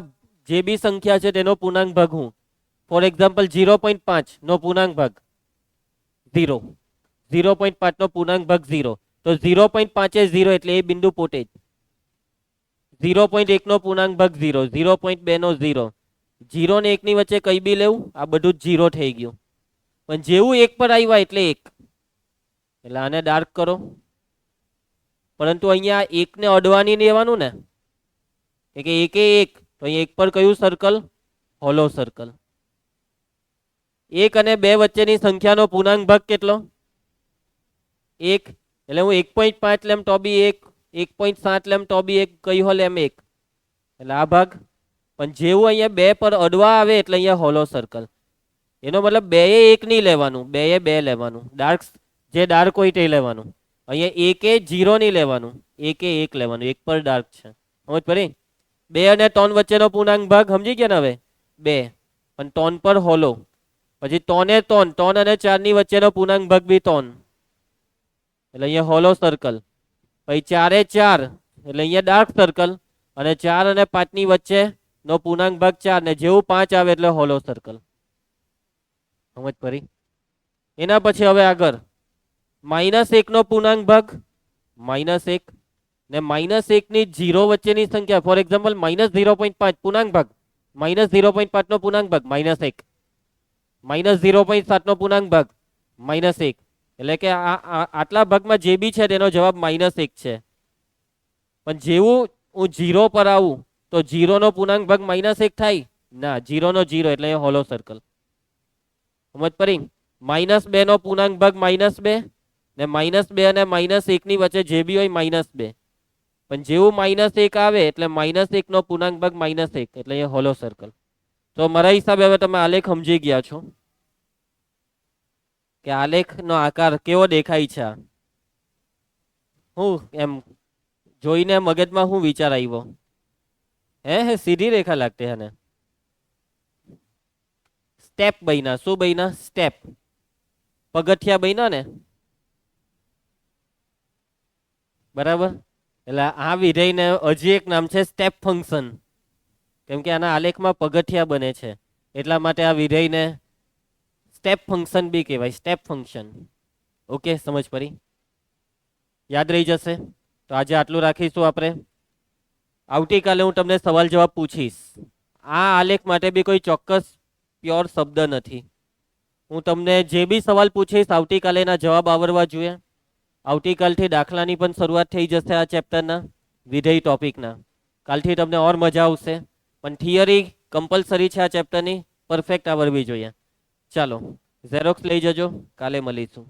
જે બી સંખ્યા છે તેનો પૂર્ણાંક ભાગ હું. ફોર એક્ઝામ્પલ 0.5 નો પૂર્ણાંક ભાગ 0. 0.5 નો પૂર્ણાંક ભાગ 0. તો 0.5 એ 0 એટલે એ બિંદુ પોતે જ. 0.1 નો પૂર્ણાંક ભાગ 0. 0.2 નો 0. જીરો ને 1 ની વચ્ચે કઈ બી લેવું, આ બધું જ જીરો થઈ ગયું. પણ જેવું 1 પર આવ્યા એટલે 1, એટલે આને ડાર્ક કરો. પરંતુ અહીંયા 1 ને અડવાની લેવાનું ને, કે 1 એ 1, તો અહીંયા 1 પર કયું સર્કલ? Hollow circle. 1 અને 2 વચ્ચેની સંખ્યાનો પૂર્ણાંક ભાગ કેટલો? 1. એટલે હું 1.5 લેમ તો બી 1, 1.7 લેમ તો બી 1, કઈ હો લેમ 1, એટલે આ ભાગ. પણ જેવું અહીંયા 2 પર અડવા આવે એટલે અહીંયા હોલો સર્કલ. એનો મતલબ 2 એ 1 નહીં લેવાનું, 2 એ 2 લેવાનું. ડાર્ક જે ડાર્ક હોય તે લેવાનું. અહીંયા 1 એ 0 નહીં લેવાનું, 1 એ 1 લેવાનું. 1 પર ડાર્ક છે, સમજ પડી? 2 અને 3 વચ્ચેનો પૂર્ણાંક ભાગ સમજી ગયા ને હવે? 2, પણ 3 પર હોલો. પછી 3 એ 3, 3 અને 4 ની વચ્ચેનો પૂર્ણાંક ભાગ બી 3, એટલે અહીંયા હોલો સર્કલ. પછી 4 એ 4, એટલે અહીંયા ડાર્ક સર્કલ. અને 4 અને 5 ની વચ્ચે નો પૂર્ણાંક ભાગ 4, ને જેવું 5 આવે એટલે હોલો સર્કલ. સમજ પડી? એના પછી હવે આગળ -1 નો પૂર્ણાંક ભાગ -1, ને -1 ની 0 વચ્ચેની સંખ્યા, ફોર એક્ઝામ્પલ -0.5 પૂર્ણાંક ભાગ, -0.5 નો પૂર્ણાંક ભાગ -1, -0.7 નો પૂર્ણાંક ભાગ -1, એટલે કે આટલા ભાગમાં જે બી છે તેનો જવાબ -1 છે. પણ જેવું હું 0 પર આવું તો 0 નો પૂર્ણાંક ભાગ -1 થાય ના, 0 નો 0, એટલે હોલો સર્કલ. સમજ પડી? -2 નો પૂર્ણાંક ભાગ -2, ને -2 અને -1 ની વચ્ચે જે બી હોય -2, પણ જેવું -1 આવે એટલે -1 નો પૂર્ણાંક ભાગ -1, એટલે એ હોલો સર્કલ. તો મારા હિસાબે હવે તમે આલેખ સમજી ગયા છો કે આલેખ નો આકાર કેવો દેખાય છે. હું એમ જોઈને મગજમાં હું વિચાર આવ્યો? હે સીધી રેખા લાગતી હે ને? સ્ટેપ બન્યા. શું બન્યા? સ્ટેપ, પગથિયા બન્યા ને, બરાબર. એટલે આ વિધેયને હજી એક નામ છે સ્ટેપ ફંક્શન, કેમ કે આના આલેખમાં પગથિયા બને છે, એટલા માટે આ વિધેયને સ્ટેપ ફંક્શન બી કહેવાય, સ્ટેપ ફંક્શન. ઓકે, સમજ પડી? યાદ રહી જશે. તો આજે આટલું રાખીશું આપણે. આવતીકાલે હું તમને સવાલ જવાબ પૂછીશ. આ આલેખ માટે બી કોઈ ચોક્કસ પ્યોર શબ્દ નથી. હું તમને જે બી સવાલ પૂછીશ આવતીકાલે એના જવાબ આવડવા જોઈએ. આવતીકાલથી દાખલાની પણ શરૂઆત થઈ જશે આ ચેપ્ટરના, વિધેય ટોપિકના. કાલથી તમને ઓર મજા આવશે. પણ થિયરી કમ્પલસરી છે આ ચેપ્ટરની, પરફેક્ટ આવડવી જોઈએ. ચાલો ઝેરોક્સ લઈ જજો, કાલે મળીશું.